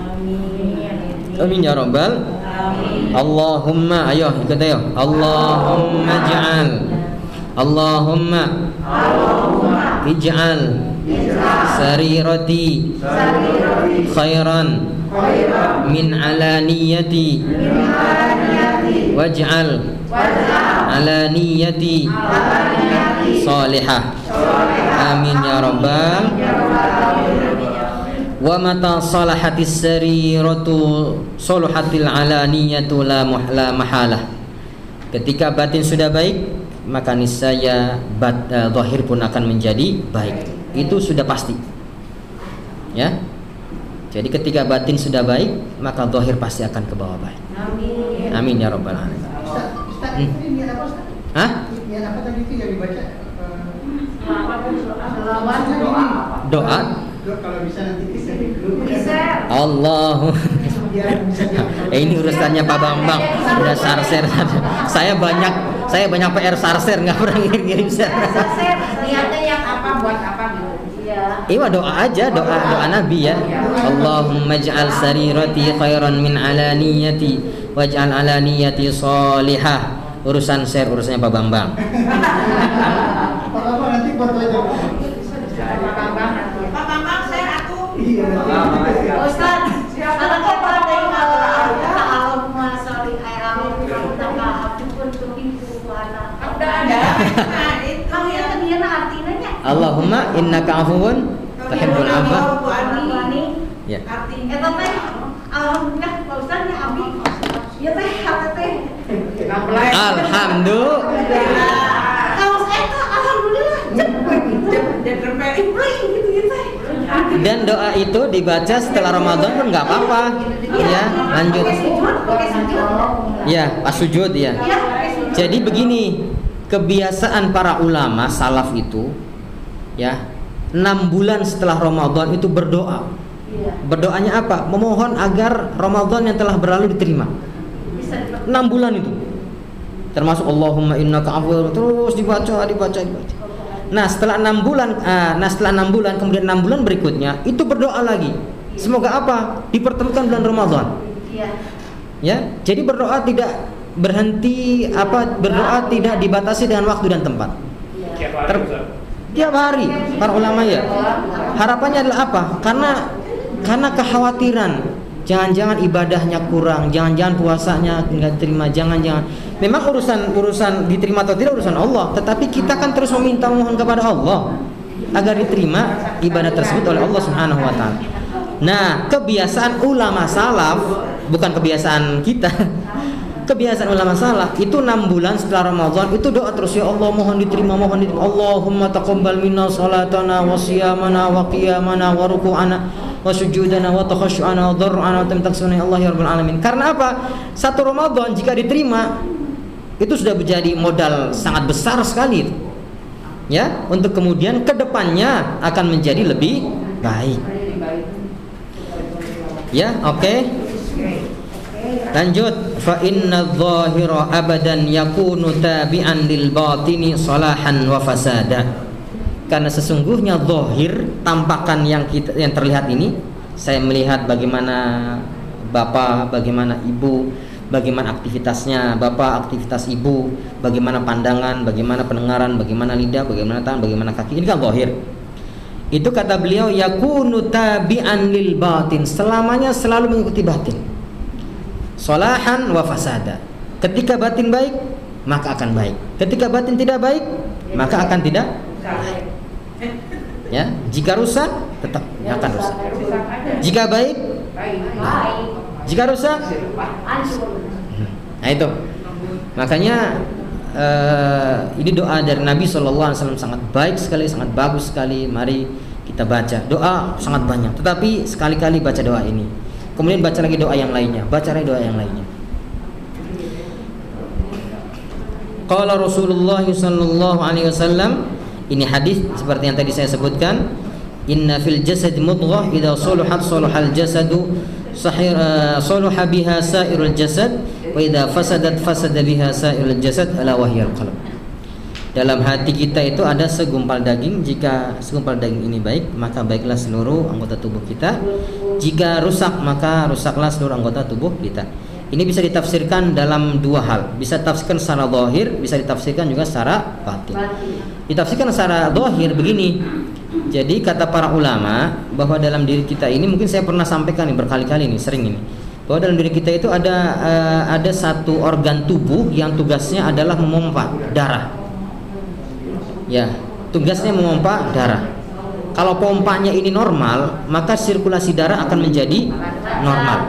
Amin ya rabbal alamin. Allahumma, ayo ikut ayo. Allahumma ij'al, Allahumma ij'al sarirati khairan min alaniyati waj'al alaniyati salihah. Amin ya rabbal. Wa mata salahatis sariratu salahatil alaniyatu la mahalah. Ketika batin sudah baik, maka niscaya zahir pun akan menjadi baik. Itu sudah pasti. Ya. Jadi ketika batin sudah baik, maka zahir pasti akan ke bawah baik. Amin. Amin ya rabbal alamin. Ustaz, ini apa Ustaz? Hah? Ini apa tadi itu yang dibaca? Doa. Kalau bisa nanti Allah. Ini urusannya Pak Bambang. Udah sarser. Saya banyak PR sarser, nggak pernah ngirim share. Niatnya yang apa, buat apa gitu. Iya, doa aja, doa Nabi ya. Allahumma ij'al sarirati khairan min alaniyati waj'al alaniyati salihah. Urusan share, urusannya Pak Bambang. Pak Bambang nanti buat aja. Pak Bambang share aku. Iya. Ustaz, kalau kita dengar Allahumma sholli ala udah ada. Kamu yang tadi artinya? Allahumma innaka afuwun tuhibbul afwa. Ya. Artinya teh alhamdulillah Pak Ustaz ya abi. Ya teh teh. Alhamdulillah. Kalau saya tuh alhamdulillah cepet gitu ya teh. Dan doa itu dibaca setelah Ramadan pun nggak apa-apa. Ya, lanjut. Ya, pas sujud ya. Jadi begini, kebiasaan para ulama salaf itu, ya, 6 bulan setelah Ramadan itu berdoa. Berdoanya apa? Memohon agar Ramadan yang telah berlalu diterima. 6 bulan itu. Termasuk Allahumma innaka afuwwun, terus dibaca. Nah, setelah 6 bulan, kemudian 6 bulan berikutnya itu berdoa lagi. Semoga apa? Dipertemukan bulan Ramadan. Ya, jadi berdoa tidak berhenti, berdoa tidak dibatasi dengan waktu dan tempat. Tiap hari para ulama ya. Harapannya adalah apa? Karena kekhawatiran jangan-jangan ibadahnya kurang, jangan-jangan puasanya enggak diterima, jangan-jangan. Memang urusan diterima atau tidak urusan Allah, tetapi kita kan terus mohon kepada Allah agar diterima ibadah tersebut oleh Allah Subhanahu wa taala. Nah, kebiasaan ulama salaf, bukan kebiasaan kita. kebiasaan ulama salah itu 6 bulan setelah Ramadan itu doa terus, ya Allah mohon diterima, mohon diterima. Allahumma taqabbal minna salatana wa siyamana wa qiyamana wa ruku'ana wa sujudana wa takhashu'ana wa dhar'ana wa tamtaksuna ya Allah ya rabbal alamin. Karena apa? 1 Ramadan jika diterima itu sudah menjadi modal sangat besar sekali, ya, untuk kemudian kedepannya akan menjadi lebih baik. Ya, oke. Lanjut, fa inna adh-dhahira abadan yakunu tabi'an lil batini salahan wa fasada. Karena sesungguhnya zahir, tampakan yang terlihat ini, saya melihat bagaimana bapak, bagaimana ibu, bagaimana aktivitasnya bapak, aktivitas ibu, bagaimana pandangan, bagaimana pendengaran, bagaimana lidah, bagaimana tangan, bagaimana kaki. Ini kan zahir. Itu kata beliau yakunu tabi'an lil batin, selamanya selalu mengikuti batin. Salahan wa fasada. Ketika batin baik, maka akan baik. Ketika batin tidak baik, maka akan tidak baik. Ya, jika rusak tetap akan rusak. Jika baik, baik. Jika rusak, nah itu. Makanya ini doa dari Nabi SAW sangat baik sekali, sangat bagus sekali. Mari kita baca. Doa sangat banyak, tetapi sekali-kali baca doa ini. Kemudian baca lagi doa yang lainnya, baca lagi doa yang lainnya. Qala Rasulullah sallallahu alaihi wasallam, ini hadis seperti yang tadi saya sebutkan, inna fil jasad mudghah idza salahat salahal jasadu salaha biha sairul jasad wa idza fasadat fasada biha sairul jasad ala wahyal qalb. Dalam hati kita itu ada segumpal daging. Jika segumpal daging ini baik, maka baiklah seluruh anggota tubuh kita. Jika rusak, maka rusaklah seluruh anggota tubuh kita. Ini bisa ditafsirkan dalam 2 hal. Bisa ditafsirkan secara zahir, bisa ditafsirkan juga secara batin. Ditafsirkan secara zahir begini. Jadi kata para ulama bahwa dalam diri kita ini, mungkin saya pernah sampaikan ini berkali-kali ini, sering ini, bahwa dalam diri kita itu ada satu organ tubuh yang tugasnya adalah memompa darah. Ya, tugasnya memompa darah. Kalau pompanya ini normal, maka sirkulasi darah akan menjadi normal,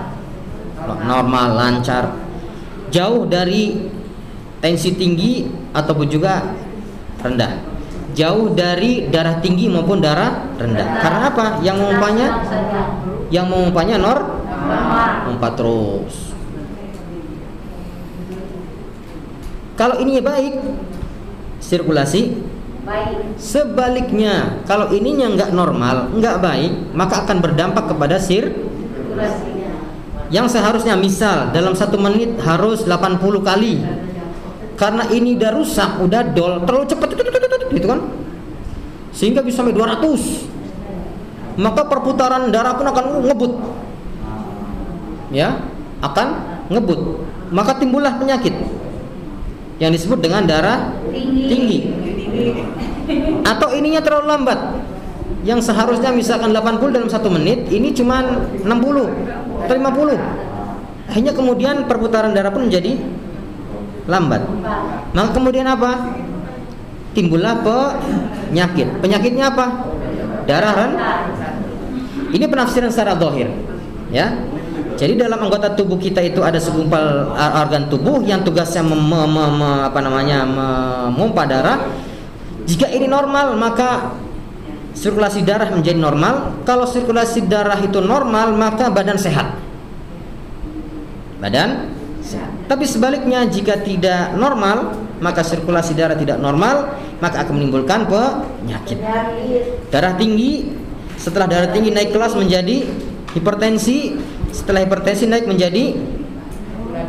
lancar. Jauh dari tensi tinggi ataupun juga rendah. Jauh dari darah tinggi maupun darah rendah. Karena apa? Yang memompanya mompa terus. Kalau ininya baik, sirkulasi baik. Sebaliknya, kalau ininya nggak normal, nggak baik, maka akan berdampak kepada sirkulasinya. Yang seharusnya misal dalam 1 menit harus 80 kali. Karena ini udah rusak, udah dol, terlalu cepat gitu kan, sehingga bisa sampai 200, maka perputaran darah pun akan ngebut, ya, akan ngebut, maka timbullah penyakit yang disebut dengan darah tinggi. Atau ininya terlalu lambat, yang seharusnya misalkan 80 dalam 1 menit, ini cuma 60 atau 50, akhirnya kemudian perputaran darah pun menjadi lambat. Maka kemudian apa? Timbullah penyakit. Penyakitnya apa? Darah rendah. Ini penafsiran secara zahir, ya. Jadi dalam anggota tubuh kita itu ada segumpal organ tubuh yang tugasnya memompa darah. Jika ini normal, maka sirkulasi darah menjadi normal. Kalau sirkulasi darah itu normal, maka badan sehat. Tapi sebaliknya, jika tidak normal, maka sirkulasi darah tidak normal, maka akan menimbulkan penyakit. Darah tinggi, setelah darah tinggi naik kelas menjadi hipertensi, setelah hipertensi naik menjadi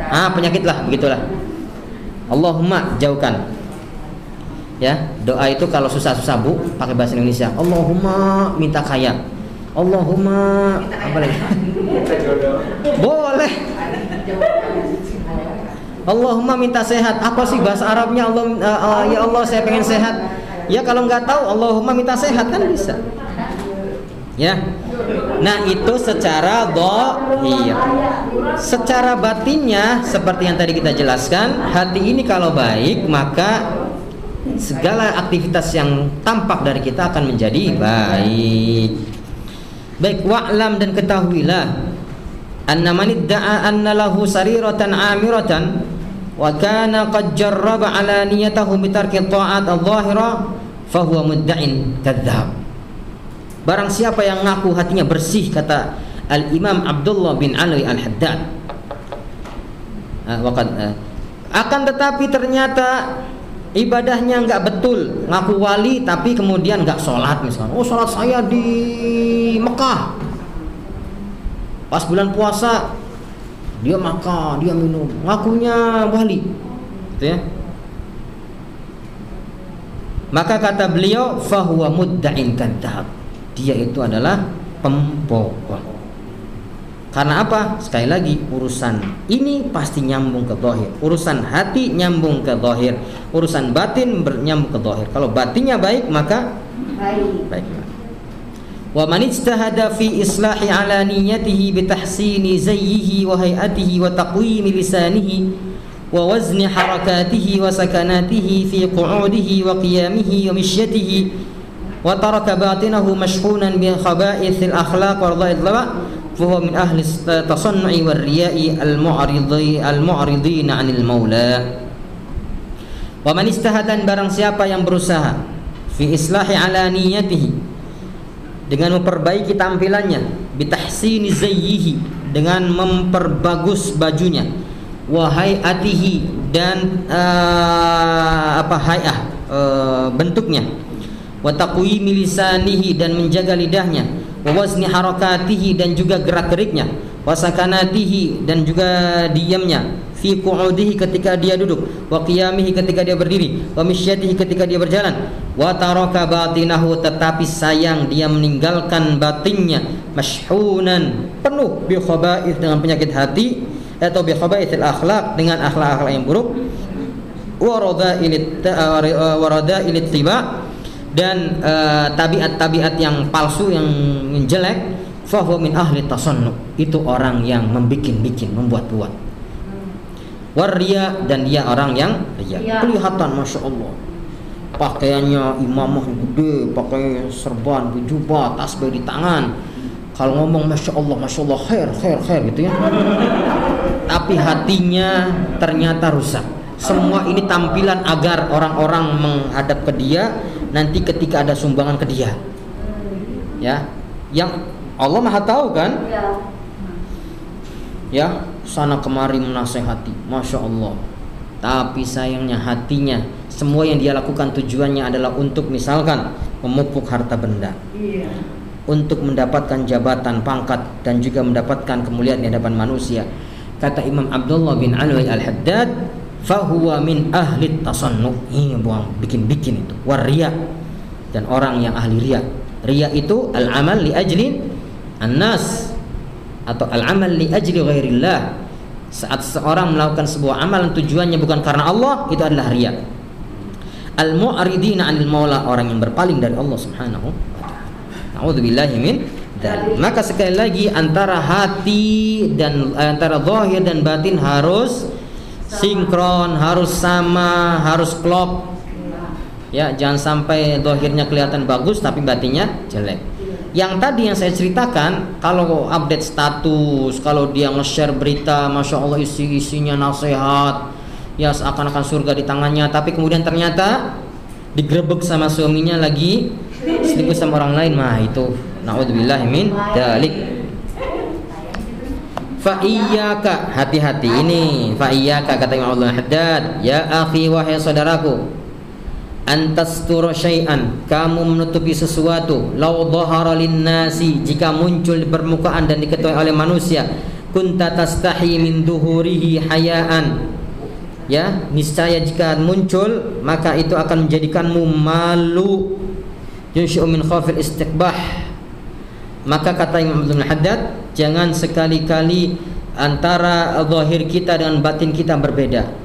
penyakit lah, begitulah. Allahumma jauhkan. Ya, doa itu kalau susah-susah Bu, pakai bahasa Indonesia. Allahumma minta kaya. Allahumma apa lagi? Boleh. Allahumma minta sehat. Apa sih bahasa Arabnya? Ya Allah saya pengen sehat. Ya kalau nggak tahu Allahumma minta sehat kan bisa. Ya. Nah itu secara dhahir. Secara batinnya seperti yang tadi kita jelaskan, hati ini kalau baik maka segala aktivitas yang tampak dari kita akan menjadi baik. Baik, wa'lam dan ketahuilah anna man idda'a anna lahu sariratan amiratan, wa kana qad jarraba ala niyatahu bi tarki ta'at adh-dhahira fa huwa mudda'in kadzdzab. Barang siapa yang ngaku hatinya bersih, kata Al-Imam Abdullah bin Ali Al-Haddad, akan tetapi ternyata ibadahnya nggak betul, ngaku wali tapi kemudian nggak sholat misalnya. Oh, sholat saya di Mekah, pas bulan puasa dia makan, dia minum, ngakunya wali, gitu ya. Maka kata beliau, fahuwa mudda'in kadzdzab, dia itu adalah pembohong. Karena apa? Sekali lagi, urusan ini pasti nyambung ke zahir. Urusan hati nyambung ke zahir. Urusan batin nyambung ke zahir. Kalau batinnya baik, maka baik. Wa man ijtahada fi islahi alaniyatihi bi tahsini zayyihi wa hay'atihi wa taqwimi lisanihi wa wazni harakatihi wa sakanatihi fi qu'udihi wa qiyamihi wa mishyatihi wa taraka batinahu mashhunan bi khaba'ithil akhlaq wa radha'il فهو من أهل التصنع والرياء المعرضين عن المولى. ومن استهاد, barang siapa yang berusaha fi islahi alaniyatihi, dengan memperbaiki tampilannya, bitahsini zayyihi, dengan memperbagus bajunya, wa hayatihi, dan hay'ah, bentuknya, wa taqwimi lisanihi, dan menjaga lidahnya, wa wazni harakatihi, dan juga gerak-geriknya, wa sakanatihi, dan juga diamnya, fi qu'udihi, ketika dia duduk, wa qiyamihi, ketika dia berdiri, wa misyatihi, ketika dia berjalan, wa taraka batinahu, tetapi sayang dia meninggalkan batinnya, mashhunan, penuh bi khaba'ith, dengan penyakit hati, atau bi khaba'ithil akhlaq, dengan akhlak-akhlak yang buruk, wa radha'ilit tiba, dan tabiat-tabiat yang palsu, yang jelek, fahuwa min ahli tasannu, itu orang yang membikin-bikin, membuat-buat, waria, dan dia orang yang riya. Kelihatan masya Allah pakaiannya imamah gede, pakai serban, jubah, tasbih di tangan, kalau ngomong masya Allah khair gitu ya, tapi hatinya ternyata rusak. Semua ini tampilan agar orang-orang menghadap ke dia nanti ketika ada sumbangan ke dia, ya, yang Allah Maha tahu kan, ya, sana kemari menasehati, masya Allah, tapi sayangnya hatinya, semua yang dia lakukan tujuannya adalah untuk misalkan memupuk harta benda, untuk mendapatkan jabatan, pangkat, dan juga mendapatkan kemuliaan di hadapan manusia. Kata Imam Abdullah bin Ali Al-Haddad, fahuwa min ahli tasannu, ini buang bikin-bikin itu, waria, dan orang yang ahli riya. Riya itu al-amal li ajli an-nas, atau al-amal li ajli ghairillah. Saat seorang melakukan sebuah amalan tujuannya bukan karena Allah, itu adalah riya. Al-mu'ridina 'anil maula, orang yang berpaling dari Allah Subhanahu wa ta'ala. A'udzubillahi min dzalik. Maka sekali lagi, antara hati dan antara zahir dan batin harus sinkron, harus sama, harus klop. Ya, jangan sampai zahirnya kelihatan bagus tapi batinnya jelek. Yang tadi yang saya ceritakan, kalau update status, kalau dia nge-share berita, masya Allah isinya nasihat, ya seakan-akan surga di tangannya, tapi kemudian ternyata digrebek sama suaminya lagi selingkuh sama orang lain, mah itu naudzubillahi min dzalik. Fa iyyaka, hati-hati ini, fa iyyaka, kata Imam Abdul Haddad, ya akhi, wahai saudaraku, antastura syai'an, kamu menutupi sesuatu, law dhahara linnasi, jika muncul di permukaan dan diketahui oleh manusia, kunta tastahi min duhurihi hayaan, ya, niscaya jika muncul maka itu akan menjadikanmu malu, yunshi'u min khafil istiqbah. Maka kata Imam Abdul Haddad, jangan sekali-kali antara zahir kita dengan batin kita berbeda.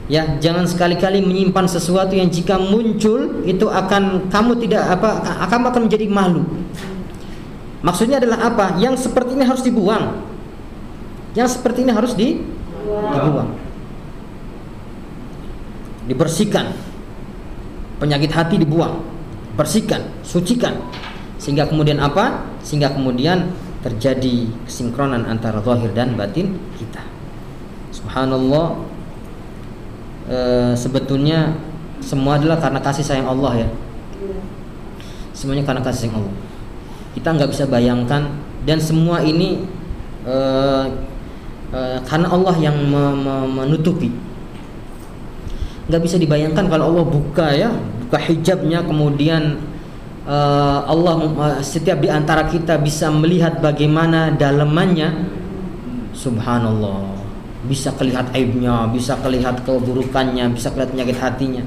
Ya, jangan sekali-kali menyimpan sesuatu yang jika muncul itu akan kamu kamu akan menjadi malu. Maksudnya adalah apa? Yang seperti ini harus dibuang. Yang seperti ini harus dibuang. Dibersihkan. Penyakit hati dibuang. Bersihkan, sucikan. Sehingga kemudian apa? Sehingga kemudian terjadi kesinkronan antara zahir dan batin kita. Subhanallah, sebetulnya semua adalah karena kasih sayang Allah ya. Semuanya karena kasih sayang Allah. Kita nggak bisa bayangkan, dan semua ini karena Allah yang menutupi. Nggak bisa dibayangkan kalau Allah buka hijabnya, kemudian Allah setiap di antara kita bisa melihat bagaimana dalamannya. Subhanallah, bisa kelihatan aibnya, bisa kelihatan keburukannya, bisa kelihatan penyakit hatinya.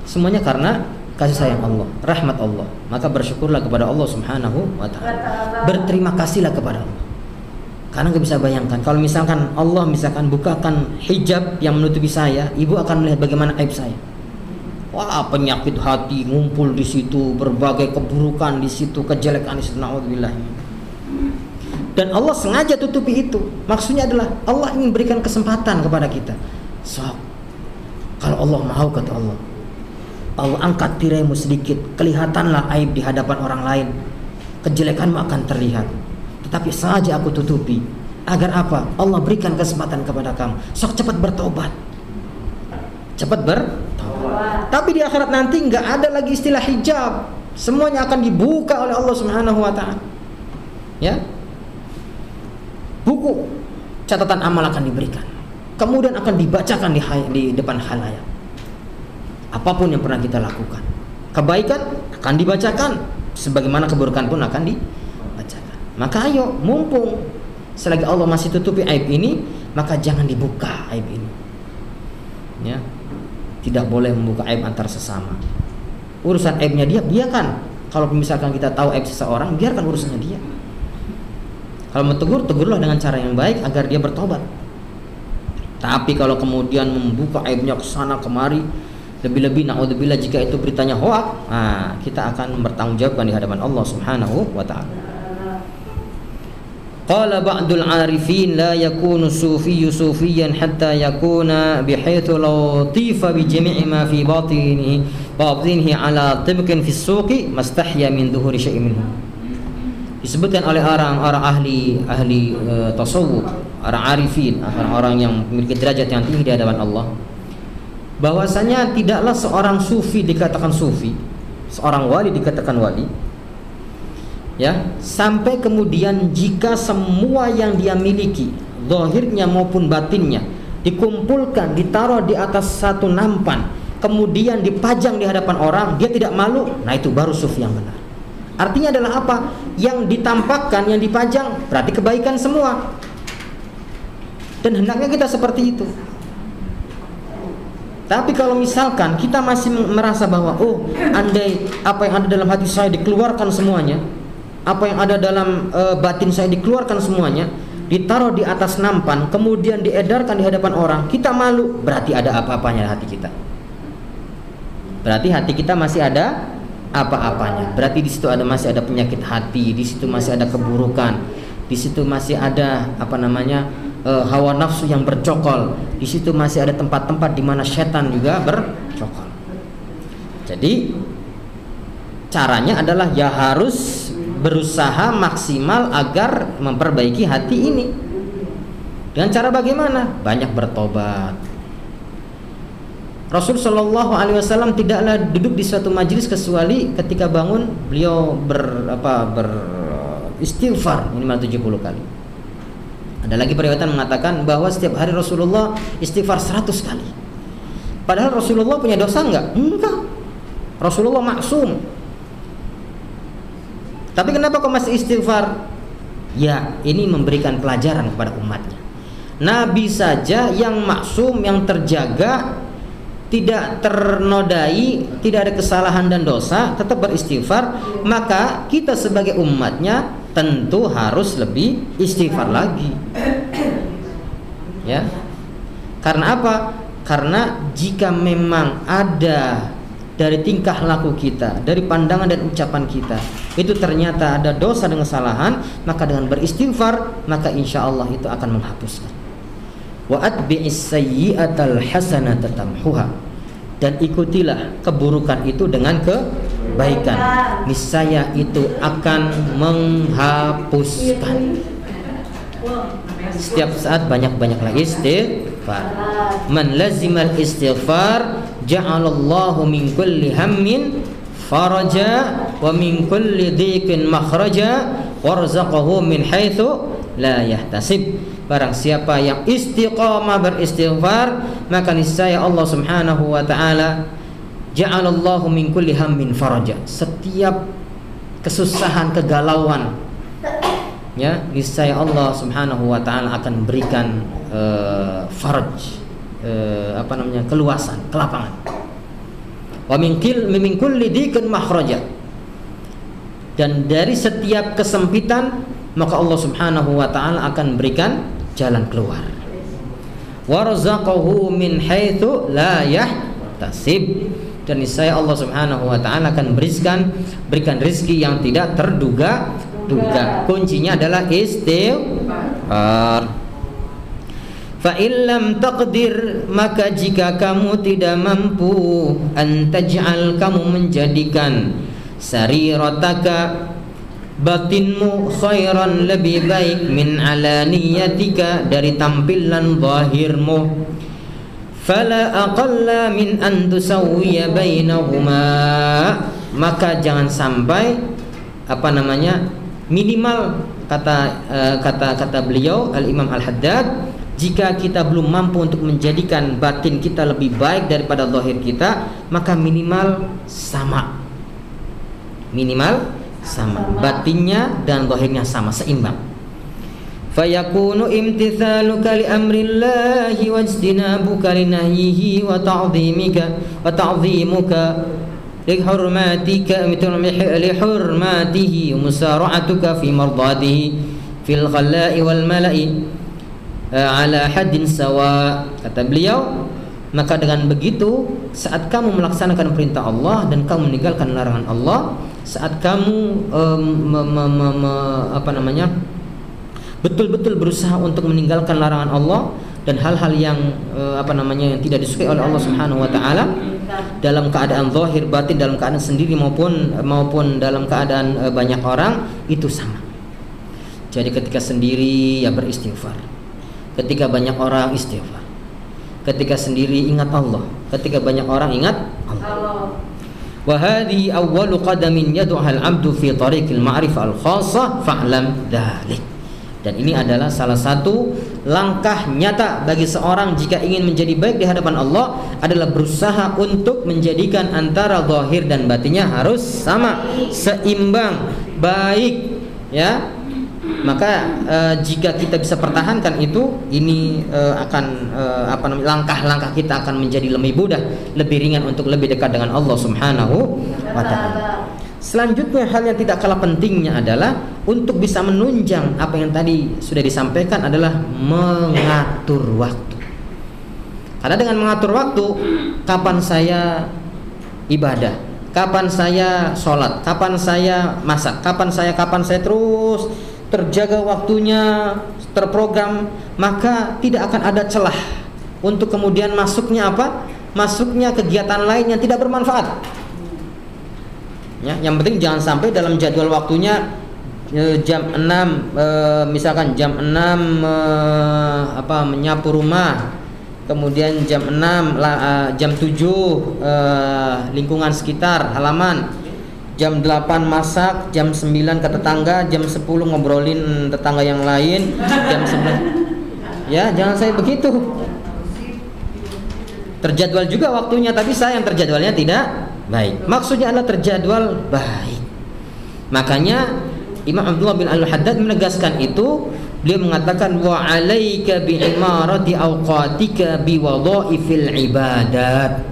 Semuanya karena kasih sayang Allah, rahmat Allah. Maka bersyukurlah kepada Allah Subhanahu wa ta'ala. Berterima kasihlah kepada Allah. Karena nggak bisa bayangkan kalau misalkan Allah bukakan hijab yang menutupi saya, ibu akan melihat bagaimana aib saya. Wah, penyakit hati ngumpul di situ, berbagai keburukan di situ, kejelekan di situ. Naudzubillah. Dan Allah sengaja tutupi itu. Maksudnya adalah Allah ingin berikan kesempatan kepada kita. So, kalau Allah mau, kata Allah, Allah angkat tiraimu sedikit, kelihatanlah aib di hadapan orang lain, kejelekanmu akan terlihat. Tetapi sengaja aku tutupi. Agar apa? Allah berikan kesempatan kepada kamu. Sok cepat bertobat. Cepat bertobat. Tapi di akhirat nanti nggak ada lagi istilah hijab. Semuanya akan dibuka oleh Allah Subhanahu wa ta'ala. Ya. Buku catatan amal akan diberikan. Kemudian akan dibacakan di depan khalayak. Apapun yang pernah kita lakukan. Kebaikan akan dibacakan, sebagaimana keburukan pun akan dibacakan. Maka ayo, mumpung selagi Allah masih tutupi aib ini, maka jangan dibuka aib ini. Ya. Tidak boleh membuka aib antar sesama. Urusan aibnya dia, biarkan. Kalau misalkan kita tahu aib seseorang, biarkan urusannya dia. Kalau mau tegur, tegurlah dengan cara yang baik agar dia bertobat. Tapi kalau kemudian membuka aibnya ke sana kemari, lebih-lebih naudzubillah jika itu beritanya hoak, kita akan bertanggungjawabkan di hadapan Allah Subhanahu wa ta'ala. Qala ba'dul 'arifin la yakunu sufiyyu sufiyan hatta yakuna bihaitsu latifa bi jami'i ma fi batinihi ala tibqin fi suqi mastahya min dhuhuri syai'in minhu. Disebutkan oleh orang-orang ahli tasawuf, orang arifin, orang-orang yang memiliki derajat yang tinggi di hadapan Allah, bahwasanya tidaklah seorang sufi dikatakan sufi, seorang wali dikatakan wali, ya, sampai kemudian jika semua yang dia miliki, zahirnya maupun batinnya, dikumpulkan, ditaruh di atas satu nampan, kemudian dipajang di hadapan orang, dia tidak malu, nah itu baru sufi yang benar. Artinya adalah apa? Yang ditampakkan, yang dipajang berarti kebaikan semua. Dan hendaknya kita seperti itu. Tapi kalau misalkan kita masih merasa bahwa andai apa yang ada dalam hati saya dikeluarkan semuanya, apa yang ada dalam batin saya dikeluarkan semuanya, ditaruh di atas nampan, kemudian diedarkan di hadapan orang, kita malu, berarti ada apa-apanya di hati kita. Berarti hati kita masih ada apa-apanya. Berarti di situ masih ada penyakit hati, di situ masih ada keburukan, di situ masih ada hawa nafsu yang bercokol, di situ masih ada tempat-tempat di mana setan juga bercokol. Jadi caranya adalah ya harus berusaha maksimal agar memperbaiki hati ini. Dengan cara bagaimana? Banyak bertobat. Rasul Shallallahu Alaihi Wasallam tidaklah duduk di suatu majelis kecuali ketika bangun beliau beristighfar minimal 70 kali. Ada lagi periwayatan mengatakan bahwa setiap hari Rasulullah istighfar 100 kali. Padahal Rasulullah punya dosa enggak? Enggak. Rasulullah maksum. Tapi kenapa kok masih istighfar? Ya, ini memberikan pelajaran kepada umatnya. Nabi saja yang maksum, yang terjaga, tidak ternodai, tidak ada kesalahan dan dosa, tetap beristighfar, maka kita sebagai umatnya tentu harus lebih istighfar lagi. Ya. Karena apa? Karena jika memang ada dari tingkah laku kita, dari pandangan dan ucapan kita, itu ternyata ada dosa dan kesalahan, maka dengan beristighfar, maka insya Allah itu akan menghapuskan. Wa atbi'is sayyi'atal hasanata tamhuha, dan ikutilah keburukan itu dengan kebaikan, niscaya itu akan menghapuskan. Setiap saat banyak-banyak lagi istighfar. istighfar. Man lazimal istighfar ja'alallahu min kulli hammin faraja wa min kulli dhiqin makhraja warzaqahu min haitsu la yahtasib. Barang siapa yang istiqamah beristighfar, maka niscaya Allah Subhanahu wa taala ja'alallahu min kulli hammin faraja. Setiap kesusahan, kegalauan, ya, niscaya Allah Subhanahu wa taala akan berikan faraj, keluasan, kelapangan. Wa min kulli dhiqin makhraja. Dan dari setiap kesempitan, maka Allah Subhanahu wa taala akan berikan jalan keluar. Warzaqahu min haitsu la yahtasib. Dan niscaya Allah Subhanahu wa taala akan berikan rezeki yang tidak terduga-duga. Kuncinya adalah istighfar. Fa illam taqdir, maka jika kamu tidak mampu, antaj'al, kamu menjadikan sarirataka, batinmu, khairan, lebih baik, min alaniyatika, dari tampilan zahirmu, fala aqalla min an tusawwiya bainahuma, maka jangan sampai minimal, kata beliau Al-Imam Al-Haddad, jika kita belum mampu untuk menjadikan batin kita lebih baik daripada zahir kita, maka minimal sama, batinnya dan zahirnya sama, seimbang. Fayakunu imtithaluka li amrillahi wajtinabuka li nahyihi wa ta'dhimuka li hurmatihi musara'atuka fi mardatihi fil khala'i wal mala'i ala haddin sawa. Kata beliau, maka dengan begitu, saat kamu melaksanakan perintah Allah dan kamu meninggalkan larangan Allah, saat kamu betul-betul berusaha untuk meninggalkan larangan Allah dan hal-hal yang yang tidak disukai oleh Allah Subhanahu wa taala, dalam keadaan zahir, batin, dalam keadaan sendiri maupun dalam keadaan banyak orang, itu sama. Jadi ketika sendiri ya beristighfar, ketika banyak orang istighfar, ketika sendiri ingat Allah, ketika banyak orang ingat Allah. Wa hadhihi awwalu qadamin yad'uha al-'abdu fi tariqil ma'rifah al-khassah fa'lam dzalik. Dan ini adalah salah satu langkah nyata bagi seorang jika ingin menjadi baik di hadapan Allah, adalah berusaha untuk menjadikan antara zahir dan batinnya harus sama, seimbang, baik, ya. Maka jika kita bisa pertahankan itu, ini langkah-langkah kita akan menjadi lebih mudah, lebih ringan untuk lebih dekat dengan Allah Subhanahu wa taala. Selanjutnya, hal yang tidak kalah pentingnya adalah untuk bisa menunjang apa yang tadi sudah disampaikan adalah mengatur waktu. Karena dengan mengatur waktu, kapan saya ibadah, kapan saya sholat, kapan saya masak, kapan saya terus terjaga waktunya, terprogram, maka tidak akan ada celah untuk kemudian masuknya kegiatan lain yang tidak bermanfaat. Ya, yang penting jangan sampai dalam jadwal waktunya jam 6 misalkan jam 6 menyapu rumah, kemudian jam 6 jam 7 lingkungan sekitar halaman, jam 8 masak, jam 9 ke tetangga, jam 10 ngobrolin tetangga yang lain, jam 11. Ya, jangan saya begitu. Terjadwal juga waktunya, tapi sayang terjadwalnya tidak baik. Maksudnya adalah terjadwal baik. Makanya Imam Abdullah bin Al-Haddad menegaskan itu. Beliau mengatakan, wa 'alaika bi imarati awqatika bi wadhaifil ibadat.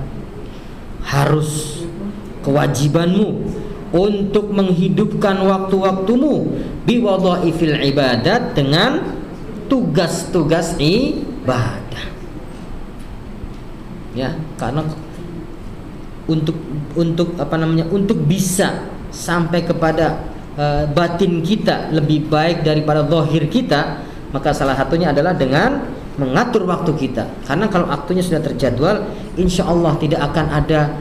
Harus kewajibanmu untuk menghidupkan waktu-waktumu bi wadhaifil ibadat, dengan tugas-tugas ibadah. Ya, karena untuk bisa sampai kepada batin kita lebih baik daripada zahir kita, maka salah satunya adalah dengan mengatur waktu kita. Karena kalau waktunya sudah terjadwal, insya Allah tidak akan ada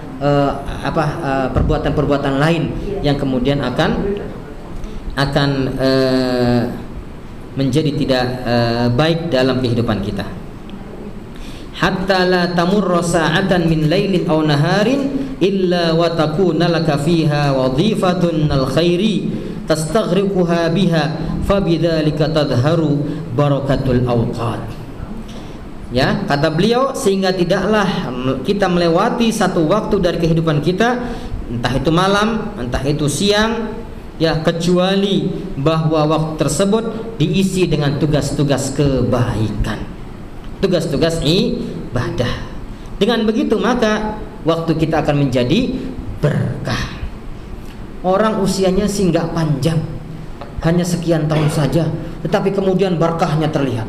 perbuatan-perbuatan lain yang kemudian akan menjadi tidak baik dalam kehidupan kita. hatta la tamurra sa'atan min lailin aw naharin illa wa takuna laka fiha wadhifatun al-khairi tastaghriquha biha fabidzalika tadharu barakatul awqat. Ya, kata beliau, sehingga tidaklah kita melewati satu waktu dari kehidupan kita, entah itu malam, entah itu siang, ya, kecuali bahwa waktu tersebut diisi dengan tugas-tugas kebaikan, tugas-tugas ibadah. Dengan begitu maka waktu kita akan menjadi berkah. Orang usianya sih nggak panjang, hanya sekian tahun saja, tetapi kemudian berkahnya terlihat.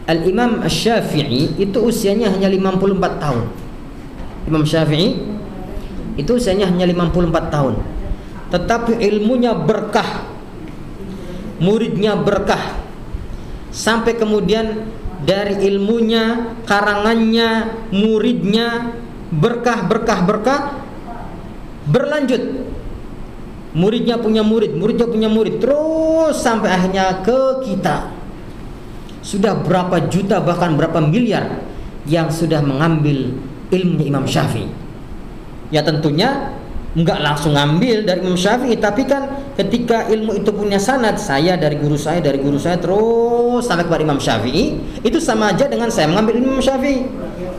Al-Imam Asy-Syafi'i itu usianya hanya 54 tahun. Imam Syafi'i itu usianya hanya 54 tahun, tetapi ilmunya berkah, muridnya berkah, sampai kemudian dari ilmunya, karangannya, muridnya berkah berlanjut. Muridnya punya murid, muridnya punya murid, terus sampai akhirnya ke kita. Sudah berapa juta bahkan berapa miliar yang sudah mengambil ilmunya Imam Syafi'i. Ya tentunya enggak langsung ngambil dari Imam Syafi'i, tapi kan ketika ilmu itu punya sanad, saya dari guru saya terus sampai kepada Imam Syafi'i, itu sama aja dengan saya mengambil ilmu Imam Syafi'i.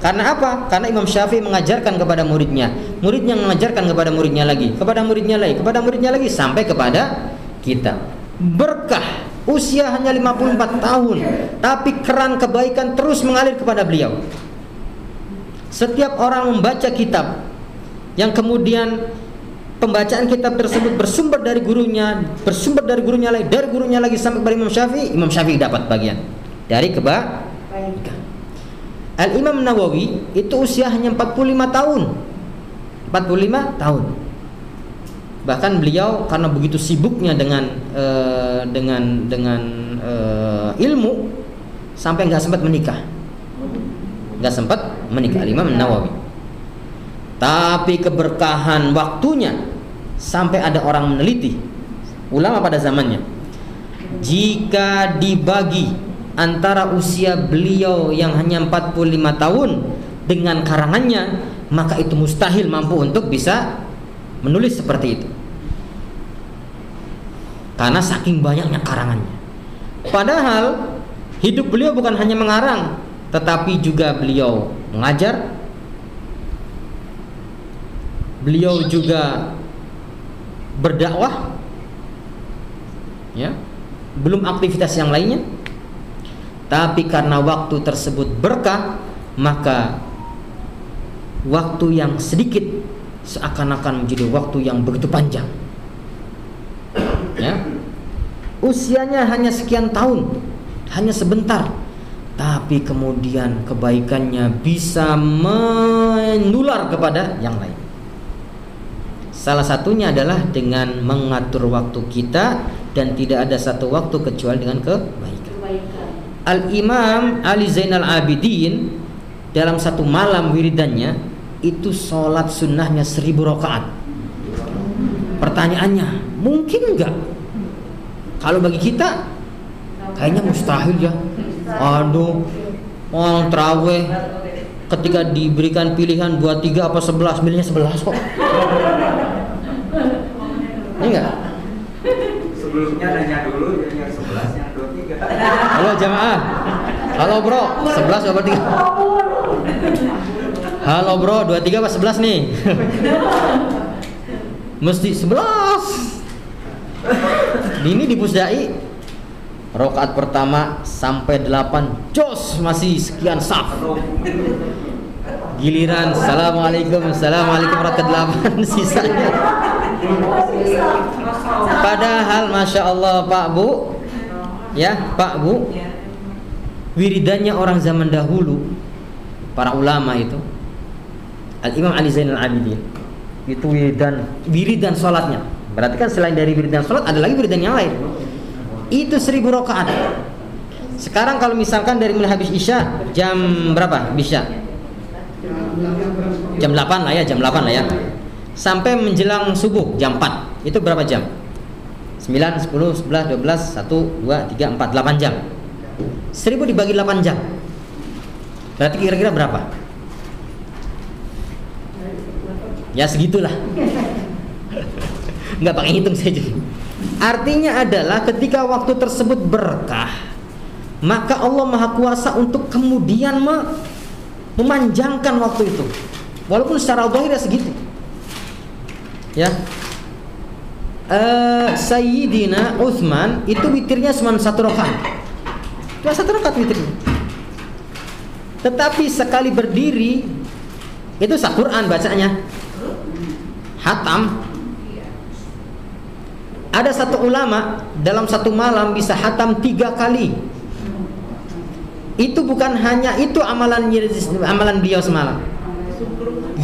Karena apa? Karena Imam Syafi'i mengajarkan kepada muridnya, muridnya mengajarkan kepada muridnya lagi, kepada muridnya lagi, kepada muridnya lagi, sampai kepada kita. Berkah. Usia hanya 54 tahun, tapi keran kebaikan terus mengalir kepada beliau. Setiap orang membaca kitab yang kemudian pembacaan kitab tersebut bersumber dari gurunya dari gurunya lagi sampai kepada Imam Syafi'i dapat bagian dari kebaikan. Al-Imam Nawawi itu usia hanya 45 tahun. 45 tahun. Bahkan beliau karena begitu sibuknya dengan ilmu sampai nggak sempat menikah. Al-Imam Nawawi. Tapi keberkahan waktunya sampai ada orang meneliti, ulama pada zamannya, jika dibagi antara usia beliau yang hanya 45 tahun dengan karangannya, maka itu mustahil mampu untuk bisa menulis seperti itu, karena saking banyaknya karangannya. Padahal hidup beliau bukan hanya mengarang, tetapi juga beliau mengajar, beliau juga berdakwah, ya, belum aktivitas yang lainnya. Tapi karena waktu tersebut berkah, maka waktu yang sedikit seakan-akan menjadi waktu yang begitu panjang. Ya. Usianya hanya sekian tahun, hanya sebentar, tapi kemudian kebaikannya bisa menular kepada yang lain. Salah satunya adalah dengan mengatur waktu kita, dan tidak ada satu waktu kecuali dengan kebaikan. Al-Imam Ali Zainal Abidin dalam satu malam wiridannya itu sholat sunnahnya 1000 rakaat. Pertanyaannya, mungkin enggak? Kalau bagi kita kayaknya mustahil ya. Aduh, orang terawih ketika diberikan pilihan buat 3 apa 11, milihnya 11 kok. Ini enggak? Sebelumnya nanya dulu yang 11, yang 23. Halo jamaah. Halo bro, 11 apa 3? Halo bro, 23 apa 11 nih? Mesti 11. Ini di Pusdai rakaat pertama sampai 8 jos masih sekian saf. Giliran assalamualaikum rakaat 8 sisanya. Padahal masya Allah Pak Bu, ya Pak Bu, wiridannya orang zaman dahulu, para ulama itu, Al-Imam Ali Zainal Abidin, itu wiridan sholatnya. Berarti kan selain dari wiridan sholat ada lagi wiridan yang lain. Itu 1000 rakaat. Sekarang kalau misalkan dari mulai habis Isya jam berapa? Isya jam 8 lah ya, sampai menjelang subuh jam 4. Itu berapa jam? 9, 10, 11, 12, 1, 2, 3, 4, 8 jam. 1000 dibagi 8 jam. Berarti kira-kira berapa? Ya segitulah. Nggak pakai hitung saja. Artinya adalah ketika waktu tersebut berkah, maka Allah Maha Kuasa untuk kemudian memanjangkan waktu itu. Walaupun secara zahir segitu. Ya. Sayyidina Utsman itu witirnya cuma 1 rakaat. Cuma 1 rakaat witirnya. Tetapi sekali berdiri itu Al-Qur'an bacanya. Hatam. Ada satu ulama dalam satu malam bisa hatam 3 kali. Itu bukan hanya itu amalan beliau semalam.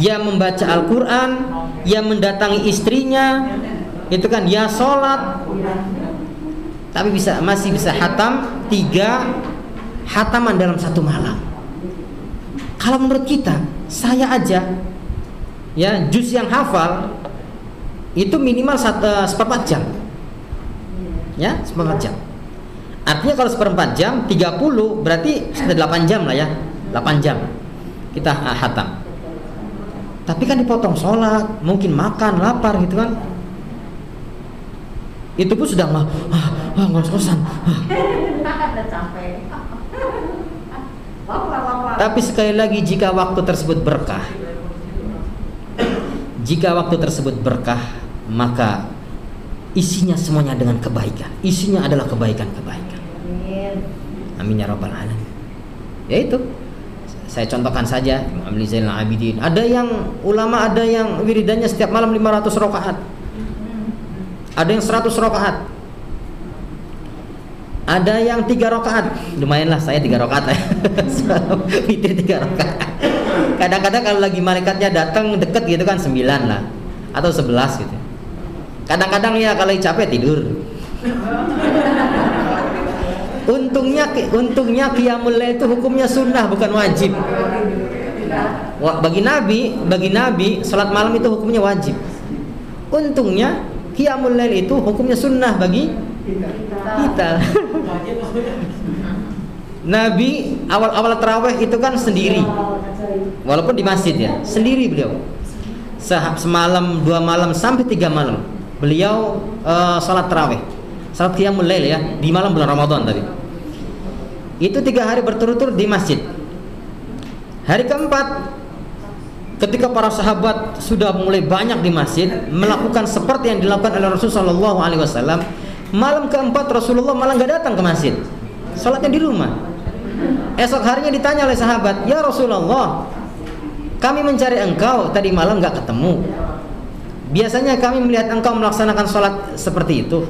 Ya membaca Al-Quran, ya mendatangi istrinya, itu kan ya sholat, tapi masih bisa hatam 3 hataman dalam satu malam. Kalau menurut kita, saya aja ya juz yang hafal itu minimal 1/4 jam. Ya, 1/4 jam. Artinya kalau 1/4 jam 30 berarti 8 jam lah ya. 8 jam kita hatam. Tapi kan dipotong sholat, mungkin makan, lapar gitu kan. Itu pun sudah ngos-ngosan. Tapi sekali lagi jika waktu tersebut berkah, maka isinya semuanya dengan kebaikan. Isinya adalah kebaikan-kebaikan. Amin ya rabbal alamin. Ya itu. Saya contohkan saja Imam Ali Zainal Abidin. Ada yang ulama, ada yang wiridannya setiap malam 500 rakaat. Ada yang 100 rakaat. Ada yang 3 rakaat. Lumayan lah saya 3 rakaat. Witir 3 rakaat. Kadang-kadang kalau lagi malaikatnya datang deket gitu kan 9 lah atau 11 gitu. Kadang-kadang ya kalau capek tidur. Untungnya qiyamul lail itu hukumnya sunnah bukan wajib. Bagi Nabi salat malam itu hukumnya wajib. Untungnya qiyamul lail itu hukumnya sunnah bagi kita. Nabi awal tarawih itu kan sendiri. Walaupun di masjid ya, sendiri beliau. Semalam, 2 malam sampai 3 malam beliau salat tarawih. Salat qiyamul lail ya, di malam bulan Ramadan tadi. Itu 3 hari berturut-turut di masjid. Hari keempat, ketika para sahabat sudah mulai banyak di masjid, melakukan seperti yang dilakukan oleh Rasulullah SAW, malam keempat Rasulullah malah nggak datang ke masjid, salatnya di rumah. Esok harinya ditanya oleh sahabat, ya Rasulullah, kami mencari engkau tadi malam nggak ketemu. Biasanya kami melihat engkau melaksanakan salat seperti itu.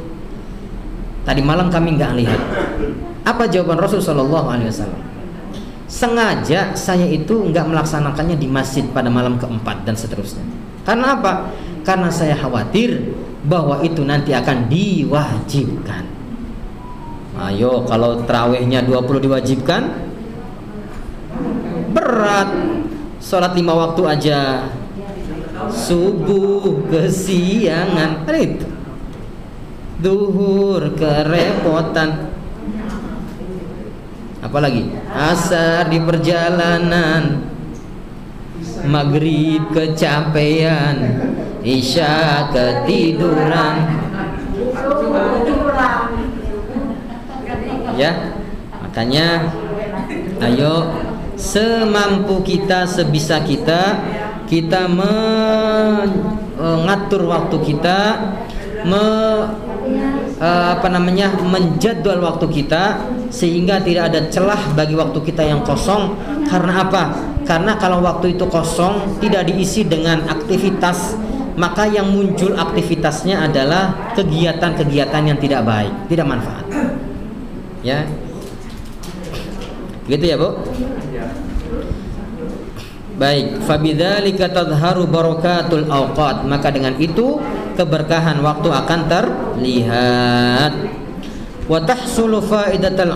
Tadi malam kami nggak lihat. Apa jawaban Rasulullah SAW? Sengaja saya itu nggak melaksanakannya di masjid pada malam keempat dan seterusnya. Karena apa? Karena saya khawatir bahwa itu nanti akan diwajibkan. Ayo, kalau tarawihnya 20 diwajibkan, berat. Sholat 5 waktu aja, subuh kesiangan, ada itu. Duhur kerepotan, apalagi asar di perjalanan, maghrib kecapean, isya ketiduran. Ya, makanya ayo semampu kita, sebisa kita, kita mengatur waktu kita, menjadwal waktu kita sehingga tidak ada celah bagi waktu kita yang kosong. Karena apa? Karena kalau waktu itu kosong tidak diisi dengan aktivitas, maka yang muncul aktivitasnya adalah kegiatan-kegiatan yang tidak baik, tidak manfaat. Ya, gitu ya Bu. Baik, fabidzalika tadhharu barakatul awqat, maka dengan itu keberkahan waktu akan terlihat. Wa tahsulu faidatul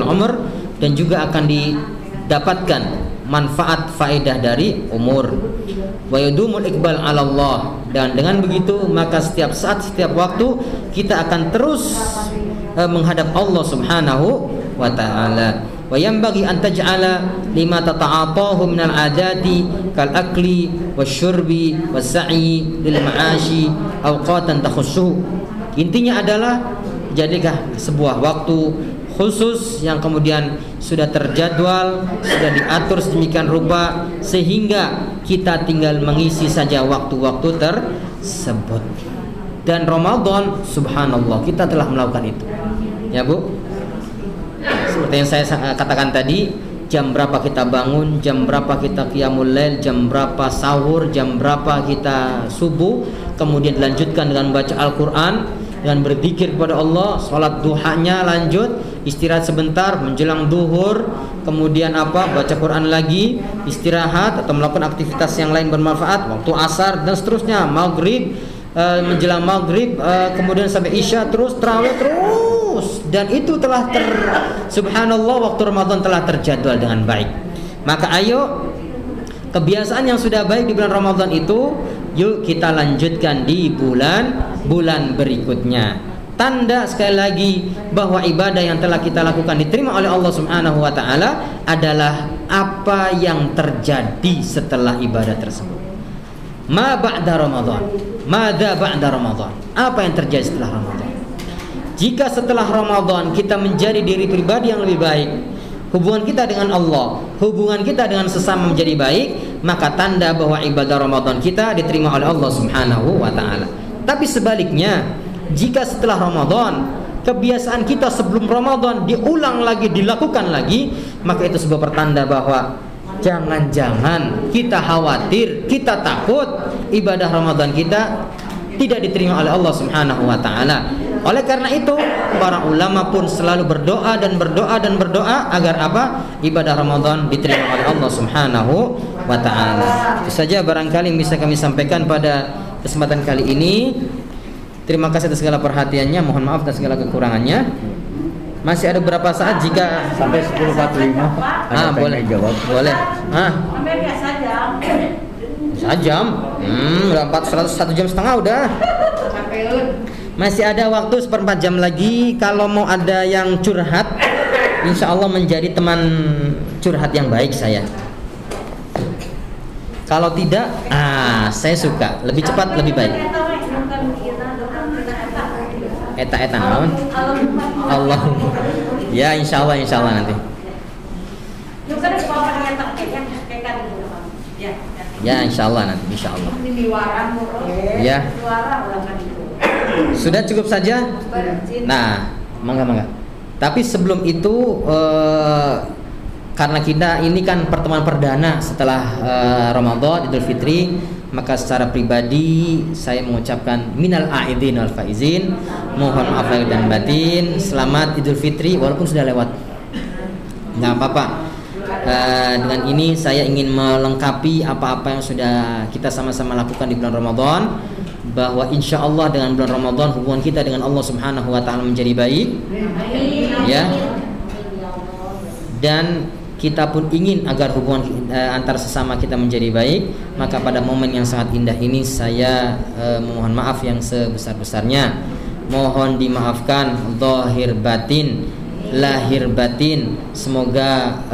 umr, dan juga akan didapatkan manfaat faedah dari umur. Wa yadumul iqbal 'ala Allah, dan dengan begitu maka setiap saat, setiap waktu kita akan terus menghadap Allah Subhanahu wa taala. wa yanbaghi an taj'ala lima tata'atahu min al-'adati kal akli wasyurbi was-sa'i lil ma'ashi awqatan takhussu. Intinya adalah jadilah sebuah waktu khusus yang kemudian sudah terjadwal, sudah diatur sedemikian rupa sehingga kita tinggal mengisi saja waktu-waktu tersebut. Dan Ramadan, subhanallah, kita telah melakukan itu. Ya Bu, seperti yang saya katakan tadi, jam berapa kita bangun, jam berapa kita qiyamul lail, jam berapa sahur, jam berapa kita subuh, kemudian dilanjutkan dengan baca Al-Quran dan berzikir kepada Allah, sholat duhanya lanjut, istirahat sebentar menjelang duhur, kemudian baca Quran lagi, istirahat atau melakukan aktivitas yang lain bermanfaat, waktu asar dan seterusnya, maghrib, menjelang maghrib, kemudian sampai isya, terus tarawih terus, dan itu telah subhanallah, waktu Ramadan telah terjadwal dengan baik. Maka ayo, kebiasaan yang sudah baik di bulan Ramadan itu, yuk kita lanjutkan di bulan berikutnya. Tanda sekali lagi bahwa ibadah yang telah kita lakukan diterima oleh Allah Subhanahu wa taala adalah apa yang terjadi setelah ibadah tersebut. Ma ba'da Ramadan, madza ba'da Ramadan, apa yang terjadi setelah Ramadan. Jika setelah Ramadan kita menjadi diri pribadi yang lebih baik, hubungan kita dengan Allah, hubungan kita dengan sesama menjadi baik, maka tanda bahwa ibadah Ramadan kita diterima oleh Allah Subhanahu wa taala. Tapi sebaliknya, jika setelah Ramadan kebiasaan kita sebelum Ramadan diulang lagi, dilakukan lagi, maka itu sebuah pertanda bahwa jangan-jangan kita khawatir, kita takut ibadah Ramadan kita tidak diterima oleh Allah Subhanahu wa taala. Oleh karena itu, para ulama pun selalu berdoa dan berdoa dan berdoa agar ibadah Ramadan diterima oleh Allah Subhanahu wa taala. Itu saja barangkali yang bisa kami sampaikan pada kesempatan kali ini. Terima kasih atas segala perhatiannya, mohon maaf atas segala kekurangannya. Masih ada berapa saat jika sampai 10.45 boleh jawab. Boleh. Sampai biasa jam. Sejam? Udah 1 jam setengah udah. Masih ada waktu 1/4 jam lagi. Kalau mau ada yang curhat, insya Allah menjadi teman curhat yang baik saya. Kalau tidak, saya suka. Lebih cepat, lebih baik. Eta naon? Allah. Ya, insya Allah nanti. Ya, insya Allah nanti, insya Allah. Ya. Sudah cukup saja. Nah, mangga. Tapi sebelum itu, karena kita ini kan pertemuan perdana setelah Ramadan, Idul Fitri, maka secara pribadi saya mengucapkan minal aidin wal faizin, mohon maaf lahir dan batin, selamat Idul Fitri walaupun sudah lewat. Nggak apa-apa. Dengan ini saya ingin melengkapi apa-apa yang sudah kita sama-sama lakukan di bulan Ramadan, bahwa insya Allah dengan bulan Ramadan hubungan kita dengan Allah Subhanahu wa taala menjadi baik. Ya. Dan kita pun ingin agar hubungan antar sesama kita menjadi baik. Maka pada momen yang sangat indah ini saya memohon maaf yang sebesar-besarnya. Mohon dimaafkan zahir batin, lahir batin. Semoga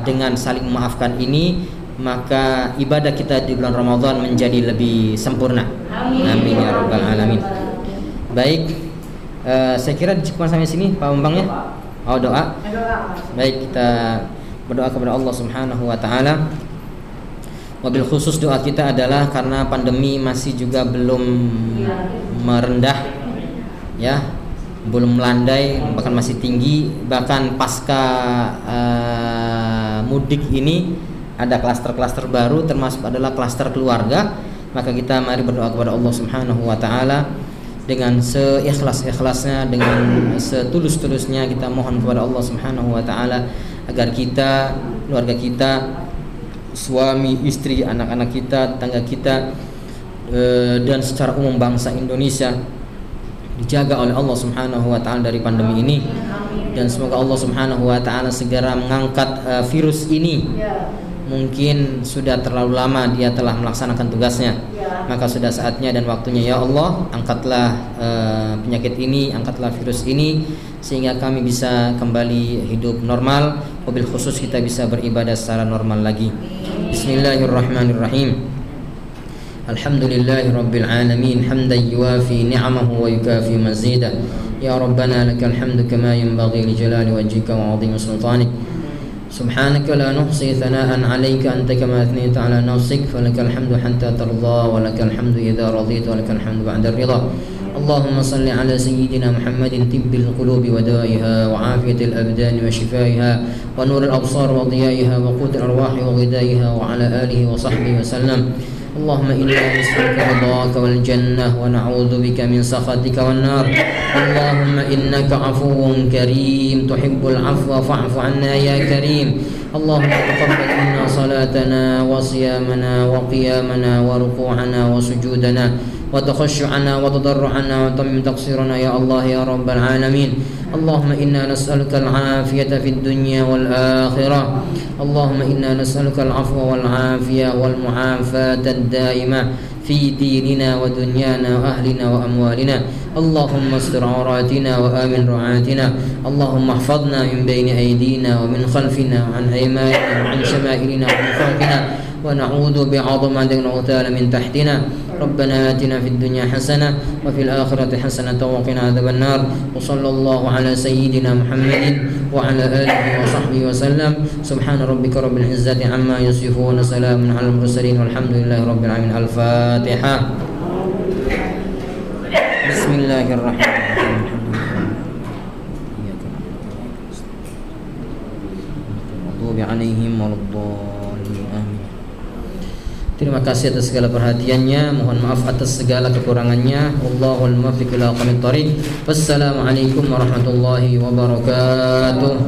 dengan saling memaafkan ini, maka ibadah kita di bulan Ramadan menjadi lebih sempurna. Amin ya rabbal alamin. Baik, saya kira cukup sampai sini Pak Bambang ya. Doa. Baik, kita berdoa kepada Allah Subhanahu wa taala. Wabil khusus doa kita adalah karena pandemi masih juga belum merendah, ya, belum melandai, bahkan masih tinggi. Bahkan pasca mudik ini ada klaster-klaster baru, termasuk adalah klaster keluarga. Maka kita mari berdoa kepada Allah Subhanahu wa taala dengan seikhlas-ikhlasnya, dengan setulus-tulusnya kita mohon kepada Allah Subhanahu wa taala agar kita, keluarga kita, suami, istri, anak-anak kita, tetangga kita, dan secara umum bangsa Indonesia dijaga oleh Allah Subhanahu wa taala dari pandemi ini. Dan semoga Allah Subhanahu wa taala segera mengangkat virus ini. Mungkin sudah terlalu lama dia telah melaksanakan tugasnya, maka sudah saatnya dan waktunya ya Allah, angkatlah penyakit ini, angkatlah virus ini, sehingga kami bisa kembali hidup normal, wabil khusus kita bisa beribadah secara normal lagi. Bismillahirrahmanirrahim. Alhamdulillahi rabbil alamin, hamdan yuwafi ni'amahu wa yukafi mazidah. Ya Rabbana lakal hamdu kama yanbaghi li jalali wajhika wa 'azimi sultanik. Subhanaka la nuhsi thana'an 'alayka anta kama athnayta 'ala nafsik, falakal hamdu hatta tarda wa lakal hamdu idza radita wa lakal hamdu ba'da ar-ridha. اللهم صل على سيدنا محمد طب القلوب ودوائها وعافية الأبدان وشفائها ونور الأبصار وضيائها وقوت الأرواح وغذائها وعلى آله وصحبه وسلم. اللهم إنا نسألك رضاك والجنة ونعوذ بك من سخطك والنار. اللهم إنك عفو كريم تحب العفو فاعف عنا يا كريم. اللهم تقبل منا صلاتنا وصيامنا وقيامنا وركوعنا وسجودنا وتخشعنا وتضرعنا وتمم تقصيرنا يا الله يا رب العالمين. اللهم إنا نسألك العافية في الدنيا والآخرة. اللهم إنا نسألك العفو والعافية والمعافاة الدائمة في ديننا ودنيانا وأهلنا وأموالنا. اللهم استر عوراتنا وآمن رعاتنا. اللهم احفظنا من بين أيدينا ومن خلفنا وعن أيماننا وعن شمائلنا ومن فوقنا ونعوذ بعظمتك نغتال من تحتنا. ربنا آتنا في الدنيا حسنة وفي الآخرة حسنة وقنا عذاب النار. وصلى الله على سيدنا محمد وعلى آله وصحبه وسلم. سبحان ربك رب العزة عما يصفون وسلام على المرسلين والحمد لله رب العالمين. الفاتحة. بسم الله الرحمن الرحيم. المغضوب عليهم ولا الضالين. آمين. Terima kasih atas segala perhatiannya. Mohon maaf atas segala kekurangannya. Wallahul muwaffiq ila aqwamit thoriq. Wassalamualaikum warahmatullahi wabarakatuh.